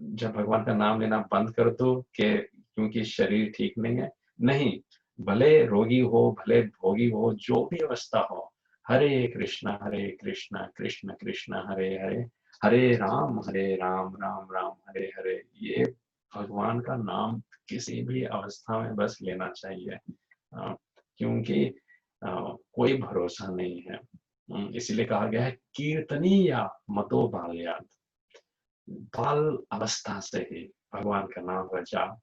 जब भगवान का नाम लेना बंद कर दूं कि क्योंकि शरीर ठीक नहीं है? नहीं, भले रोगी हो, भले भोगी हो, जो भी अवस्था हो, हरे कृष्णा कृष्ण कृष्ण हरे हरे, हरे राम राम राम हरे हरे, ये भगवान का नाम किसी भी अवस्था में बस लेना चाहिए। क्योंकि कोई भरोसा नहीं है। इसलिए कहा गया है, कीर्तनीया मतो बाल्यात्, बाल अवस्था से ही भगवान का नाम का जाप,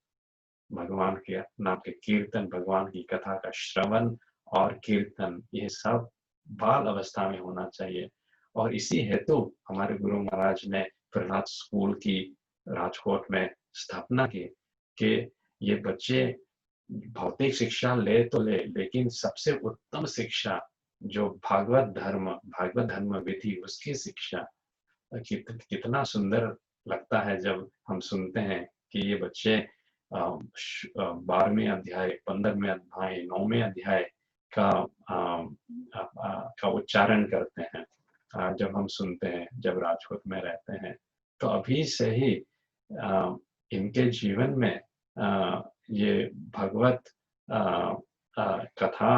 भगवान के नाम के कीर्तन, भगवान की कथा का श्रवण और कीर्तन, ये सब बाल अवस्था में होना चाहिए। और इसी हेतु हमारे गुरु महाराज ने प्रहलाद स्कूल की राजकोट में स्थापना की कि ये बच्चे भौतिक शिक्षा ले तो ले, लेकिन सबसे उत्तम शिक्षा जो भागवत धर्म विधि, उसकी शिक्षा। कितना सुंदर लगता है जब हम सुनते हैं कि ये बच्चे 12वें अध्याय, 15वें अध्याय, 9वें अध्याय का का उच्चारण करते हैं। जब हम सुनते हैं, जब राजकोट में रहते हैं, तो अभी से ही इनके जीवन में ये भगवत अ, कथा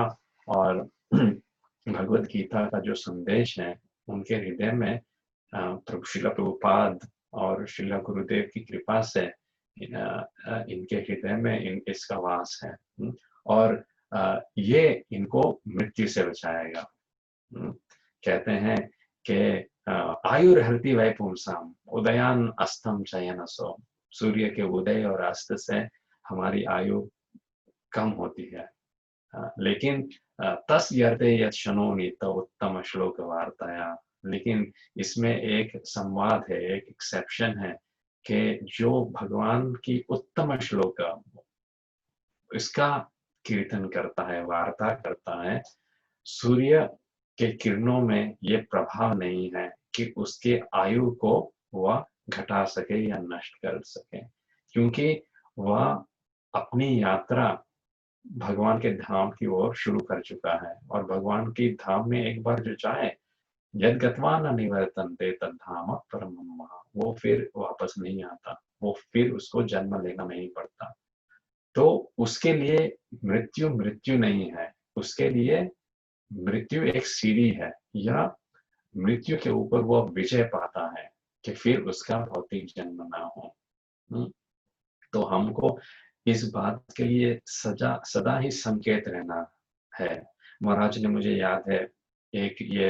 और भगवत गीता का जो संदेश है, उनके हृदय में प्रभु श्रील प्रभुपाद और श्रील गुरुदेव की कृपा से इनके हृदय में इसका वास है। और ये इनको मृत्यु से बचाएगा। कहते हैं कि आयुर्हरति वै पुंसाम उदयान अस्तम चयनसो, सूर्य के उदय और अस्त से हमारी आयु कम होती है। लेकिन तस् यर्ते यत् शृणोमि तो उत्तम श्लोक वार्ताया, लेकिन इसमें एक संवाद है, एक एक्सेप्शन है कि जो भगवान की उत्तम श्लोक इसका कीर्तन करता है, वार्ता करता है, सूर्य के किरणों में ये प्रभाव नहीं है कि उसके आयु को वह घटा सके या नष्ट कर सके, क्योंकि वह अपनी यात्रा भगवान के धाम की ओर शुरू कर चुका है। और भगवान की धाम में एक बार जो जाए, यद गत्वा न निवर्तन्ते तद्धाम परमं मम, वो फिर वापस नहीं आता, वो फिर उसको जन्म लेना नहीं पड़ता। तो उसके लिए मृत्यु मृत्यु नहीं है, उसके लिए मृत्यु एक सीढ़ी है, या मृत्यु के ऊपर वो विजय पाता है कि फिर उसका भौतिक जन्म ना हो। तो हमको इस बात के लिए सदा ही संकेत रहना है। महाराज ने, मुझे याद है, एक ये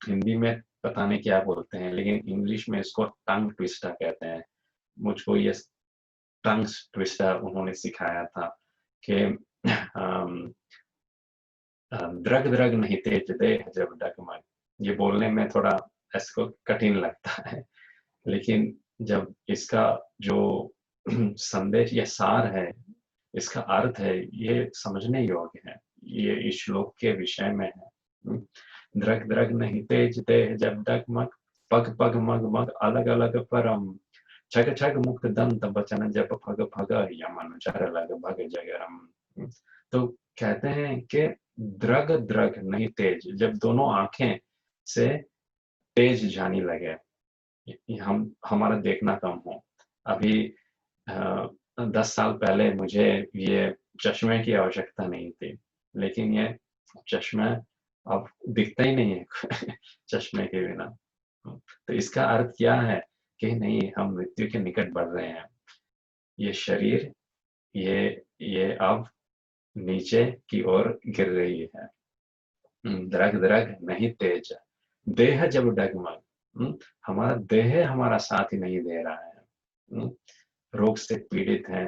हिंदी में पता नहीं क्या बोलते हैं, लेकिन इंग्लिश में इसको टंग ट्विस्टर कहते हैं। मुझको ये टंग ट्विस्टर उन्होंने सिखाया था कि द्रग द्रग नहीं तेज दे जब डगमग। ये बोलने में थोड़ा इसको कठिन लगता है, लेकिन जब इसका जो संदेश या सार है, इसका अर्थ है, ये समझने योग्य है। ये इस श्लोक के विषय में है। द्रग द्रग नहीं तेज देह जब डगमग, पग पग मग मग अलग अलग परम, छग छग मुख दंत बचन जब फग फग, यमन चर लग भग जगरम। तो कहते हैं कि द्रग द्रग नहीं तेज, जब दोनों आंखें से तेज जाने लगे, हमारा देखना कम हो। अभी 10 साल पहले मुझे ये चश्मे की आवश्यकता नहीं थी, लेकिन ये चश्मा अब दिखता ही नहीं है चश्मे के बिना। तो इसका अर्थ क्या है कि नहीं, हम मृत्यु के निकट बढ़ रहे हैं। ये शरीर ये अब नीचे की ओर गिर रही है। द्रग द्रग नहीं तेज, देह जब डगमग, हमारा देह हमारा साथ ही नहीं दे रहा है, रोग से पीड़ित है।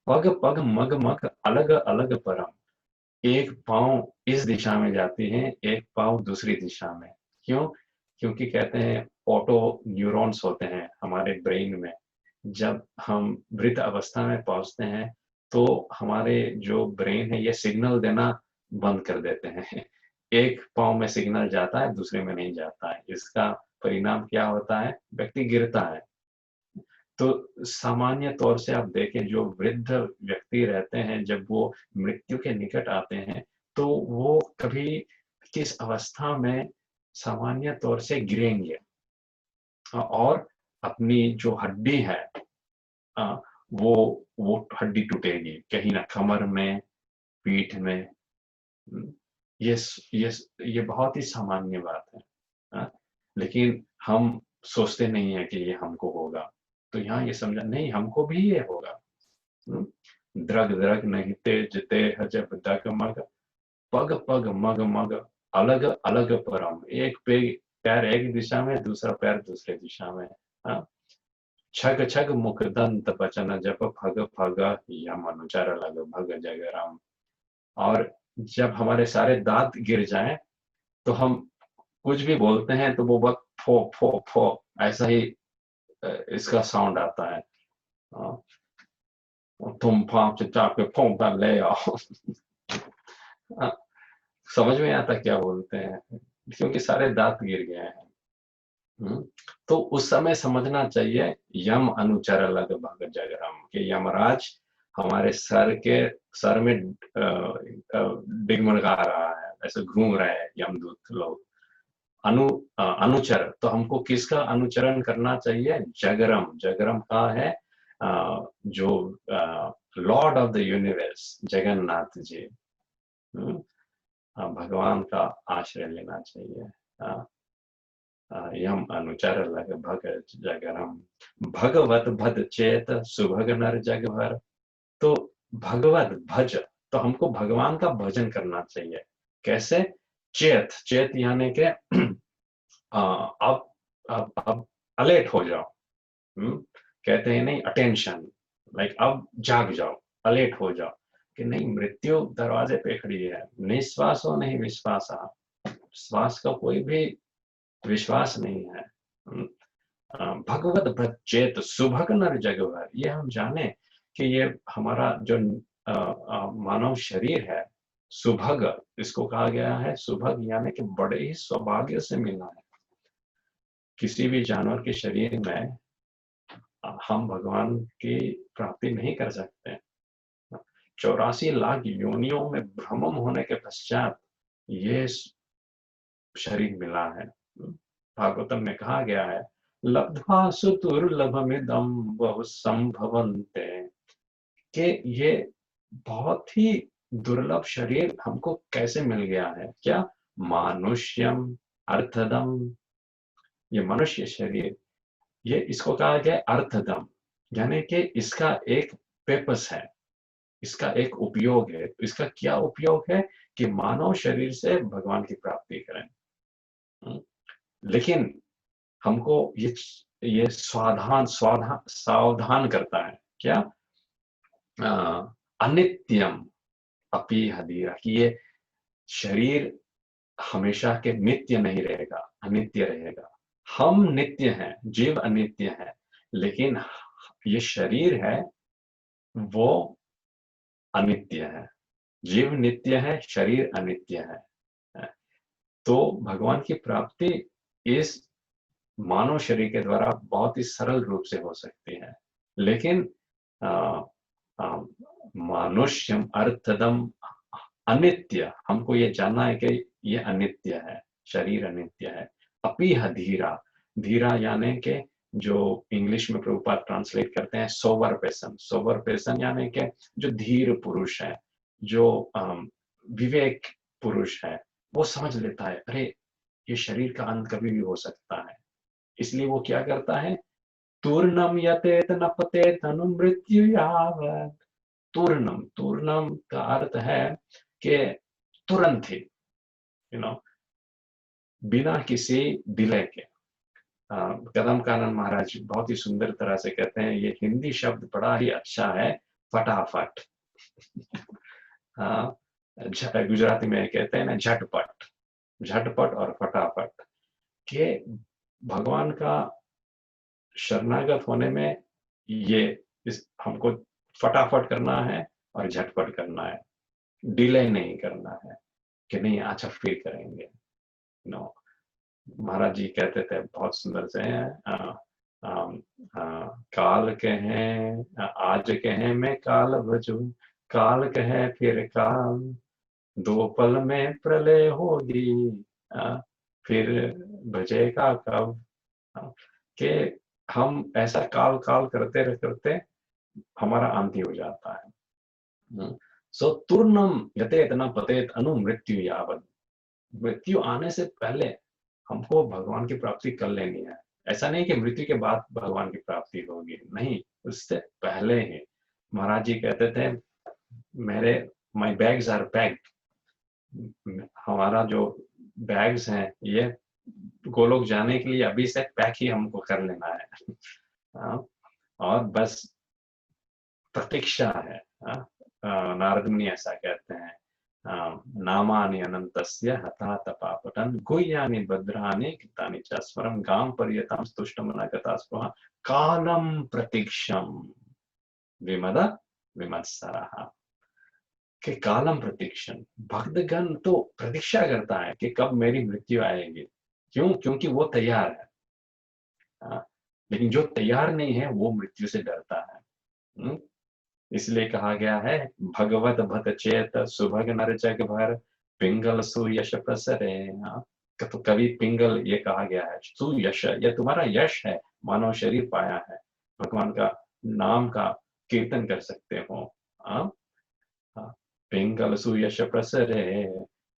पग पग मग मग अलग अलग परम, एक पाँव इस दिशा में जाती है, एक पाँव दूसरी दिशा में। क्यों? क्योंकि कहते हैं ऑटो न्यूरॉन्स होते हैं हमारे ब्रेन में। जब हम वृद्ध अवस्था में पहुंचते हैं, तो हमारे जो ब्रेन है ये सिग्नल देना बंद कर देते हैं। एक पाँव में सिग्नल जाता है, दूसरे में नहीं जाता है। इसका परिणाम क्या होता है? व्यक्ति गिरता है। तो सामान्य तौर से आप देखें, जो वृद्ध व्यक्ति रहते हैं, जब वो मृत्यु के निकट आते हैं, तो वो कभी किस अवस्था में सामान्य तौर से गिरेंगे और अपनी जो हड्डी है अ, वो हड्डी टूटेगी, कहीं ना कमर में, पीठ में। हम्म, ये ये बहुत ही सामान्य बात है। लेकिन हम सोचते नहीं है कि ये हमको होगा। तो यहाँ ये समझा नहीं, हमको भी ये होगा। द्रग द्रग नहीं तेज देह जब डगमग, पग पग मग मग अलग अलग परम, एक पैर एक दिशा में, दूसरा पैर दूसरे दिशा में। हाँ, छग छग मुख दंत बचन जप फग फग, यम अनुचर लग भग जगराम। और जब हमारे सारे दांत गिर जाएं, तो हम कुछ भी बोलते हैं तो वो बहुत फो फो फो ऐसा ही इसका साउंड आता है। तुम फाम से चाप के फोम कर ले आओ। समझ में आता क्या बोलते हैं, क्योंकि सारे दांत गिर गए हैं। तो उस समय समझना चाहिए, यम अनुचर लग भग जगरम, कि यमराज हमारे सर में डिगमगा रहा है, ऐसे घूम रहे हैं यमदूत लोग। अनुचर, तो हमको किसका अनुचरण करना चाहिए? जगरम। जगरम का है जो lord of the universe Jagannath ji. भगवान का आश्रय लेना चाहिए। यम अनुचर लग भग जगरम, भगवत भद चेत सुभग नर जग भर। तो भगवत भज, तो हमको भगवान का भजन करना चाहिए। कैसे? चेत, चेत यानी के अब अलर्ट हो जाओ। कहते हैं नहीं, अटेंशन, लाइक अब जाग जाओ, अलर्ट हो जाओ कि नहीं, मृत्यु दरवाजे पे खड़ी है। निश्वास हो नहीं विश्वास, श्वास का कोई भी विश्वास नहीं है। भगवत भच्चेत सुभग नर जगवर, ये हम जाने कि ये हमारा जो मानव शरीर है सुभग, इसको कहा गया है सुभग, यानी कि बड़े ही सौभाग्य से मिला है। किसी भी जानवर के शरीर में हम भगवान की प्राप्ति नहीं कर सकते। 84 लाख योनियों में भ्रमण होने के पश्चात ये शरीर मिला है। भागवतम में कहा गया है, लब्ध्वा सुदुर्लभमिदं बहुसंभवन्ते, कि ये बहुत ही दुर्लभ शरीर हमको कैसे मिल गया है? क्या? मानुष्यम अर्थदम, ये मनुष्य शरीर, ये इसको कहा गया अर्थदम, यानी कि इसका एक पर्पस है, इसका एक उपयोग है। तो इसका क्या उपयोग है? कि मानव शरीर से भगवान की प्राप्ति करें। लेकिन हमको ये सावधान करता है। क्या? अनित्यम अपि हदीरा, कि ये शरीर हमेशा के नित्य नहीं रहेगा, अनित्य रहेगा। हम नित्य हैं, जीव अनित्य है, लेकिन ये शरीर है वो अनित्य है। जीव नित्य है, शरीर अनित्य है। तो भगवान की प्राप्ति इस मानव शरीर के द्वारा बहुत ही सरल रूप से हो सकती है। लेकिन मानुष्यम अर्थदम अनित्य, हमको ये जानना है कि ये अनित्य है, शरीर अनित्य है। अपीह धीरा, धीरा यानी कि जो इंग्लिश में प्रभुपाद ट्रांसलेट करते हैं सोबर पर्सन। सोबर पर्सन यानी कि जो धीर पुरुष है, जो विवेक पुरुष है, वो समझ लेता है अरे ये शरीर का अंत कभी भी हो सकता है। इसलिए वो क्या करता है? तूर्णम यतेत न पतेत अनुमृत्यु यावत्। तूर्णम, तूर्णम का अर्थ है कि तुरंत ही, बिना किसी डिले के। कदम कानन महाराज बहुत ही सुंदर तरह से कहते हैं, ये हिंदी शब्द बड़ा ही अच्छा है, फटाफट। गुजराती में कहते हैं ना झटपट, झटपट और फटाफट, के भगवान का शरणागत होने में ये हमको फटाफट करना है और झटपट करना है, डिले नहीं करना है कि नहीं अच्छा फिर करेंगे। नो, महाराज जी कहते थे बहुत सुंदर से, काल कहें आज कहें मैं काल भजू, काल कहे फिर काल, 2 पल में प्रलय होगी, फिर भजेगा कब। कि हम ऐसा काल काल करते करते हमारा अंत ही हो जाता है। सो तूर्णम यतेत न पतेत अनु मृत्यु यावत, मृत्यु आने से पहले हमको भगवान की प्राप्ति कर लेनी है। ऐसा नहीं कि मृत्यु के बाद भगवान की प्राप्ति होगी, नहीं, उससे पहले ही। महाराज जी कहते थे, मेरे माई बैग्स आर पैक्ड, हमारा जो बैग्स हैं ये गोलोक जाने के लिए अभी से पैक ही हमको कर लेना है। और बस प्रतीक्षा है। नारद मुनि ऐसा कहते हैं, नामानि अनन्तस्य हता तपापटन गुह्यानि भद्राणि कृतानि च स्मरं गां पर्यतां स्तुष्टमनगता स्पृहा कालम प्रतीक्षम विमद विमत्सरः। कि कालम प्रतीक्षण, भक्तगण तो प्रतीक्षा करता है कि कब मेरी मृत्यु आएगी। क्यों? क्योंकि वो तैयार है। लेकिन जो तैयार नहीं है वो मृत्यु से डरता है। इसलिए कहा गया है, भगवत भत चेत सुभग नर जग भर, पिंगल सुयश प्रसरे। तो कवि पिंगल ये कहा गया है, सुयश, यह तुम्हारा यश है, मानव शरीर पाया है, भगवान का नाम का कीर्तन कर सकते हो। हाँ, हाँ। पिंगल सुयश प्रसरे,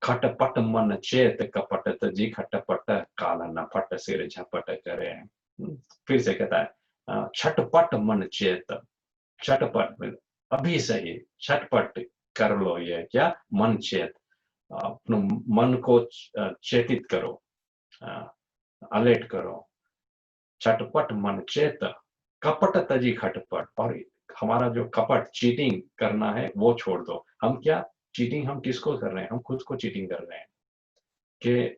खटपट मन चेत कपट तजी खटपट, काला नपट सिर झपट करे। फिर से कहता है, छटपट मन चेत, छटपट अभी सही, छटपट कर लो, ये क्या, मन चेत, अपने मन को चेतित करो, अलर्ट करो। छटपट मन चेत, कपट तजी खटपट, और हमारा जो कपट चीटिंग करना है वो छोड़ दो। हम क्या चीटिंग, हम किसको कर रहे हैं, हम खुद को चीटिंग कर रहे हैं कि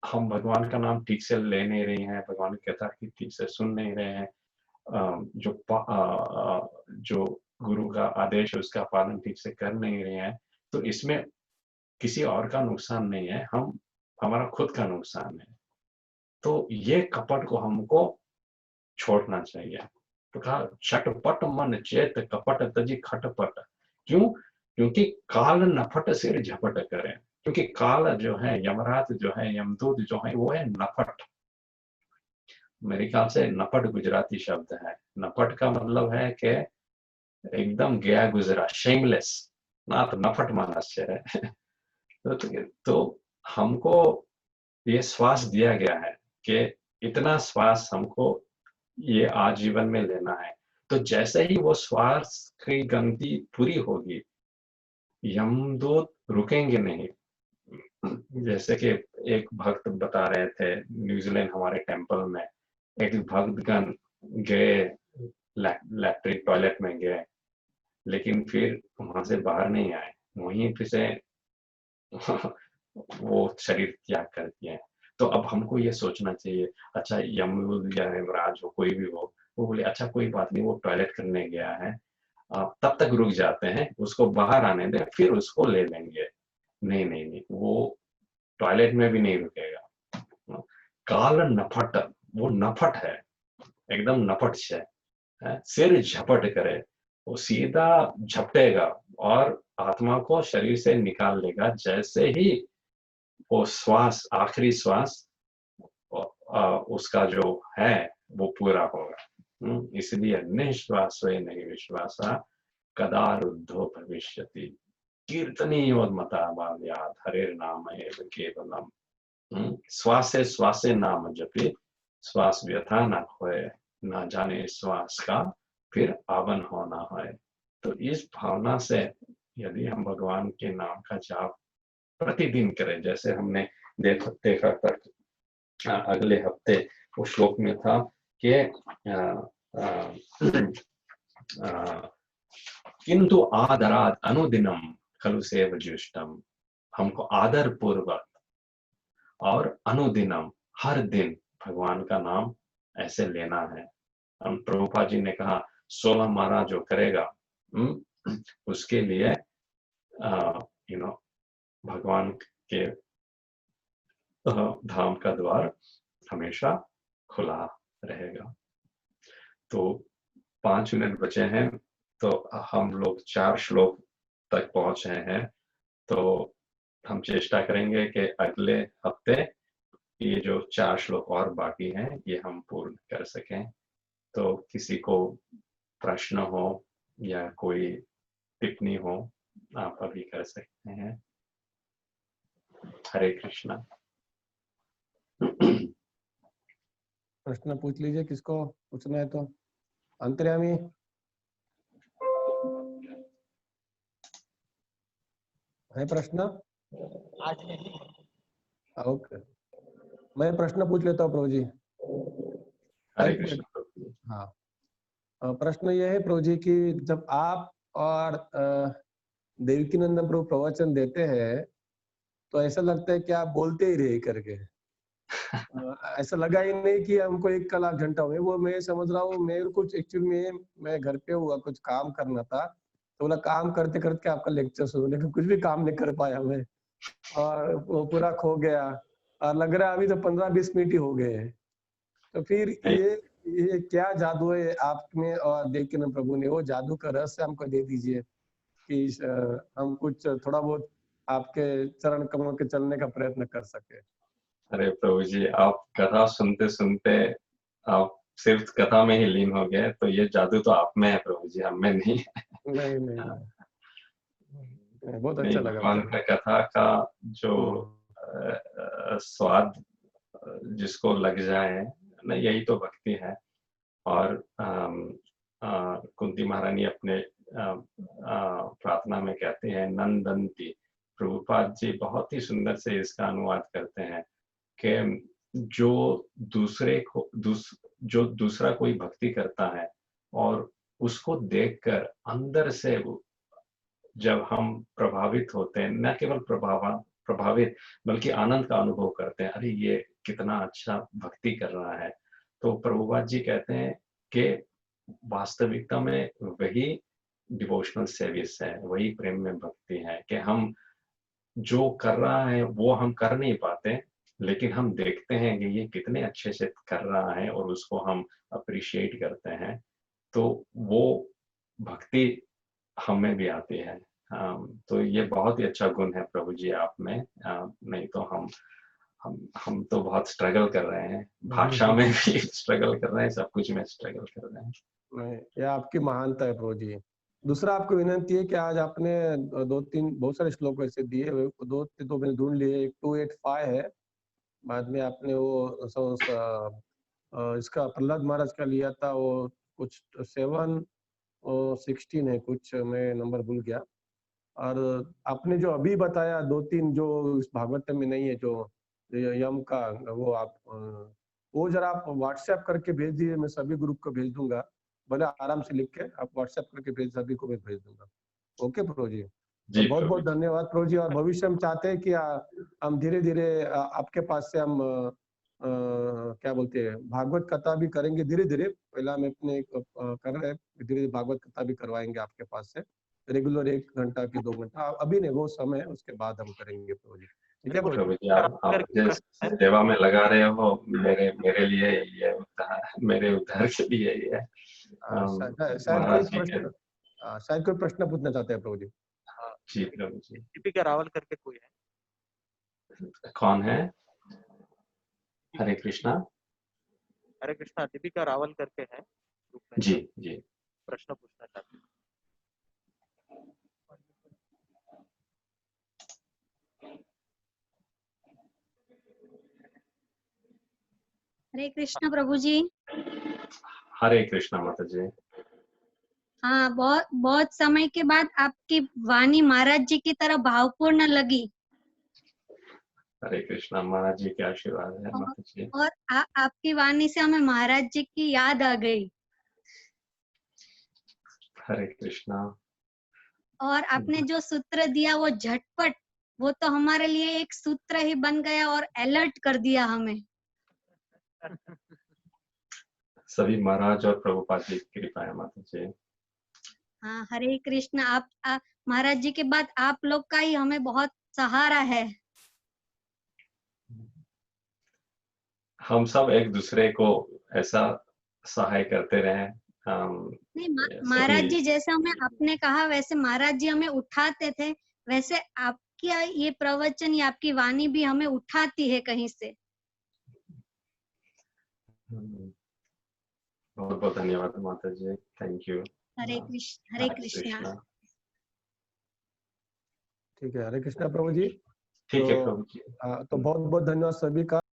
हम भगवान का नाम ठीक से ले नहीं रहे हैं, भगवान की कथा की ठीक से सुन नहीं रहे हैं, जो गुरु का आदेश है उसका पालन ठीक से कर नहीं रहे हैं। तो इसमें किसी और का नुकसान नहीं है, हम हमारा खुद का नुकसान है। तो ये कपट को हमको छोड़ना चाहिए। तो कहा, छटपट मन चेत कपट तजी खटपट। क्यों? क्योंकि काल नफट सिर झपट करे। क्योंकि काल जो है, यमराज जो है, यमदूत जो है, वो है नफट। मेरे ख्याल से नपट गुजराती शब्द है। नपट का मतलब है कि एकदम गया गुजरा, शेमलेस, ना तो नफट मनुष्य है। तो हमको ये श्वास दिया गया है कि इतना श्वास हमको ये आजीवन में लेना है। तो जैसे ही वो श्वास की गंती पूरी होगी, यमदूत रुकेंगे नहीं। जैसे कि एक भक्त बता रहे थे, न्यूजीलैंड हमारे टेंपल में एक भक्तगण गए, लैट्रिन टॉयलेट में गए, लेकिन फिर वहां से बाहर नहीं आए, वहीं फिर से वो शरीर त्याग कर दिए। तो अब हमको ये सोचना चाहिए, अच्छा यमदूत या यमराज हो, कोई भी हो, वो बोले अच्छा कोई बात नहीं, वो टॉयलेट करने गया है, तब तक रुक जाते हैं, उसको बाहर आने दें, फिर उसको ले लेंगे। नहीं नहीं नहीं, वो टॉयलेट में भी नहीं रुकेगा। काल नफट, वो नफट है, एकदम नफट से है, सिर झपट करे, वो सीधा झपटेगा और आत्मा को शरीर से निकाल लेगा जैसे ही वो श्वास, आखिरी श्वास उसका जो है वो पूरा होगा। इसलिए निश्वास नहीं विश्वास, कदा रुद्धो भविष्यति, कीर्तनीयोन्मता बाल्यात् हरेर नाम एव केवलम। श्वासे श्वासे नाम जपे, श्वास व्यथा न खोए, ना जाने श्वास का फिर आवन होना है। तो इस भावना से यदि हम भगवान के नाम का जाप प्रतिदिन करें, जैसे हमने देखा तक अगले हफ्ते वो श्लोक में था कि किंतु आदराद अनुदिनम खलु सेव ज्युष्टम, हमको आदर पूर्वक और अनुदिनम, हर दिन भगवान का नाम ऐसे लेना है। हम प्रभुपाद जी ने कहा 16 माला जो करेगा, उसके लिए भगवान के धाम का द्वार हमेशा खुला रहेगा। तो 5 मिनट बचे हैं, तो हम लोग 4 श्लोक तक पहुंच रहे हैं। तो हम चेष्टा करेंगे कि अगले हफ्ते ये जो 4 श्लोक और बाकी हैं ये हम पूर्ण कर सकें। तो किसी को प्रश्न हो या कोई टिप्पणी हो, आप अभी कर सकते हैं। हरे कृष्णा। प्रश्न पूछ लीजिए, किसको पूछना है तो। अंतर्यामी, है प्रश्न? आज नहीं। ओके, मैं प्रश्न पूछ लेता हूँ प्रभु जी। हरे कृष्ण। हाँ, प्रश्न ये है प्रभु जी कि जब आप और देवकीनंदन प्रभु प्रवचन देते हैं तो ऐसा लगता है कि आप बोलते ही रहे करके। ऐसा लगा ही नहीं कि हमको 1 कलाक घंटा हुए। वो मैं समझ रहा हूँ, मेरे कुछ एक्चुअली में मैं घर पे हुआ, कुछ काम करना था, तो बोला काम करते करते आपका लेक्चर सुनो, लेकिन कुछ भी काम नहीं कर पाया मैं, और वो पूरा खो गया। और लग रहा है अभी तो 15-20 मिनट ही हो गए हैं। तो फिर ये क्या जादू है आप में और देवकीनंदन प्रभु ने, वो जादू का रहस्य हमको दे दीजिए कि हम कुछ थोड़ा बहुत आपके चरण कमलों के चलने का प्रयत्न कर सके। अरे प्रभु जी, आप कथा सुनते सुनते आप सिर्फ कथा में ही लीन हो गए, तो ये जादू तो आप में है प्रभु जी, हम में नहीं है। नहीं नहीं हाँ, नहीं, बहुत नहीं, अच्छा लगा भगवान प्रभु। का कथा का जो हम्म, स्वाद जिसको लग जाए ना, यही तो भक्ति है। और कुंती महारानी अपने प्रार्थना में कहते हैं नंदंती। प्रभुपाद जी बहुत ही सुंदर से इसका अनुवाद करते हैं कि जो जो दूसरा कोई भक्ति करता है और उसको देखकर अंदर से जब हम प्रभावित होते हैं, न केवल प्रभावित बल्कि आनंद का अनुभव करते हैं, अरे ये कितना अच्छा भक्ति कर रहा है। तो प्रभुपाद जी कहते हैं कि वास्तविकता में वही डिवोशनल सर्विस है, वही प्रेम में भक्ति है कि हम जो कर रहा है वो हम कर नहीं पाते, लेकिन हम देखते हैं कि ये कितने अच्छे से कर रहा है और उसको हम अप्रिशिएट करते हैं, तो वो भक्ति हमें भी आती है। तो ये बहुत ही अच्छा गुण है प्रभु जी आप में। नहीं तो हम तो बहुत स्ट्रगल कर रहे हैं, भाषा में भी स्ट्रगल कर रहे हैं, सब कुछ में स्ट्रगल कर रहे हैं। नहीं, ये आपकी महानता है प्रभु जी। दूसरा आपको विनंती है कि आज आपने दो तीन बहुत सारे श्लोक ऐसे दिए हुए, दो मैंने ढूंढ लिए। एक 285 है, बाद में आपने वो इसका प्रहलाद महाराज का लिया था, वो कुछ 7 और 16 है, कुछ मैं नंबर भूल गया। और आपने जो अभी बताया 2-3 जो इस भागवत में नहीं है, जो यम का, वो आप वो जरा आप व्हाट्सएप करके भेज दीजिए, मैं सभी ग्रुप को भेज दूंगा। भले आराम से लिख के आप व्हाट्सएप करके भेज, सभी को मैं भेज दूंगा। ओके प्रभु जी। तो जी बहुत प्रभु बहुत जी। धन्यवाद प्रभु जी। और भविष्य हम चाहते हैं कि हम धीरे धीरे आपके पास से हम क्या बोलते हैं, भागवत कथा भी करेंगे धीरे धीरे। पहला हम अपने कर रहे हैं, धीरे धीरे भागवत कथा भी करवाएंगे आपके पास से, रेगुलर 1 घंटा की 2 घंटा। अभी नहीं, वो समय है, उसके बाद हम करेंगे प्रभु जी। ठीक है प्रभु जी। प्रभु जी, आप जिस सेवा में लगा रहे हो, मेरे मेरे लिए ये उद्धार, मेरे उद्धार के लिए ये है। शायद कोई महाराज जी के। प्रश्न, शायद कोई प्रश्न पूछना चाहते हैं प्रभु जी। जी प्रभु जी। दीपिका रावल करके कोई है? कौन है? हरे कृष्णा। हरे कृष्णा, दीपिका रावल करके है ग्रुप में, जी जी। प्रश्न पूछना चाहते हैं। हरे कृष्ण प्रभु जी। हरे कृष्णा माता जी। हाँ, बहुत बहुत समय के बाद आपकी वाणी महाराज जी की तरह भावपूर्ण लगी। हरे कृष्णा, महाराज जी के आशीर्वाद है और, माता जी। और आपकी वाणी से हमें महाराज जी की याद आ गई। हरे कृष्णा। और आपने जो सूत्र दिया वो झटपट, वो तो हमारे लिए एक सूत्र ही बन गया और अलर्ट कर दिया हमें। सभी महाराज और प्रभुपाद जी की कृपा है माता जी। हाँ, हरे कृष्ण। आप महाराज जी के बाद आप लोग का ही हमें बहुत सहारा है। हम सब एक दूसरे को ऐसा सहाय करते रहे। नहीं, महाराज सभी। जी जैसे हमें आपने कहा वैसे महाराज जी हमें उठाते थे, वैसे आपकी ये प्रवचन या आपकी वाणी भी हमें उठाती है कहीं से। बहुत बहुत धन्यवाद माता जी, थैंक यू। हरे कृष्ण, हरे कृष्णा। ठीक है, हरे कृष्णा प्रभु जी। ठीक है तो प्रभु जी। तो बहुत बहुत धन्यवाद सभी का।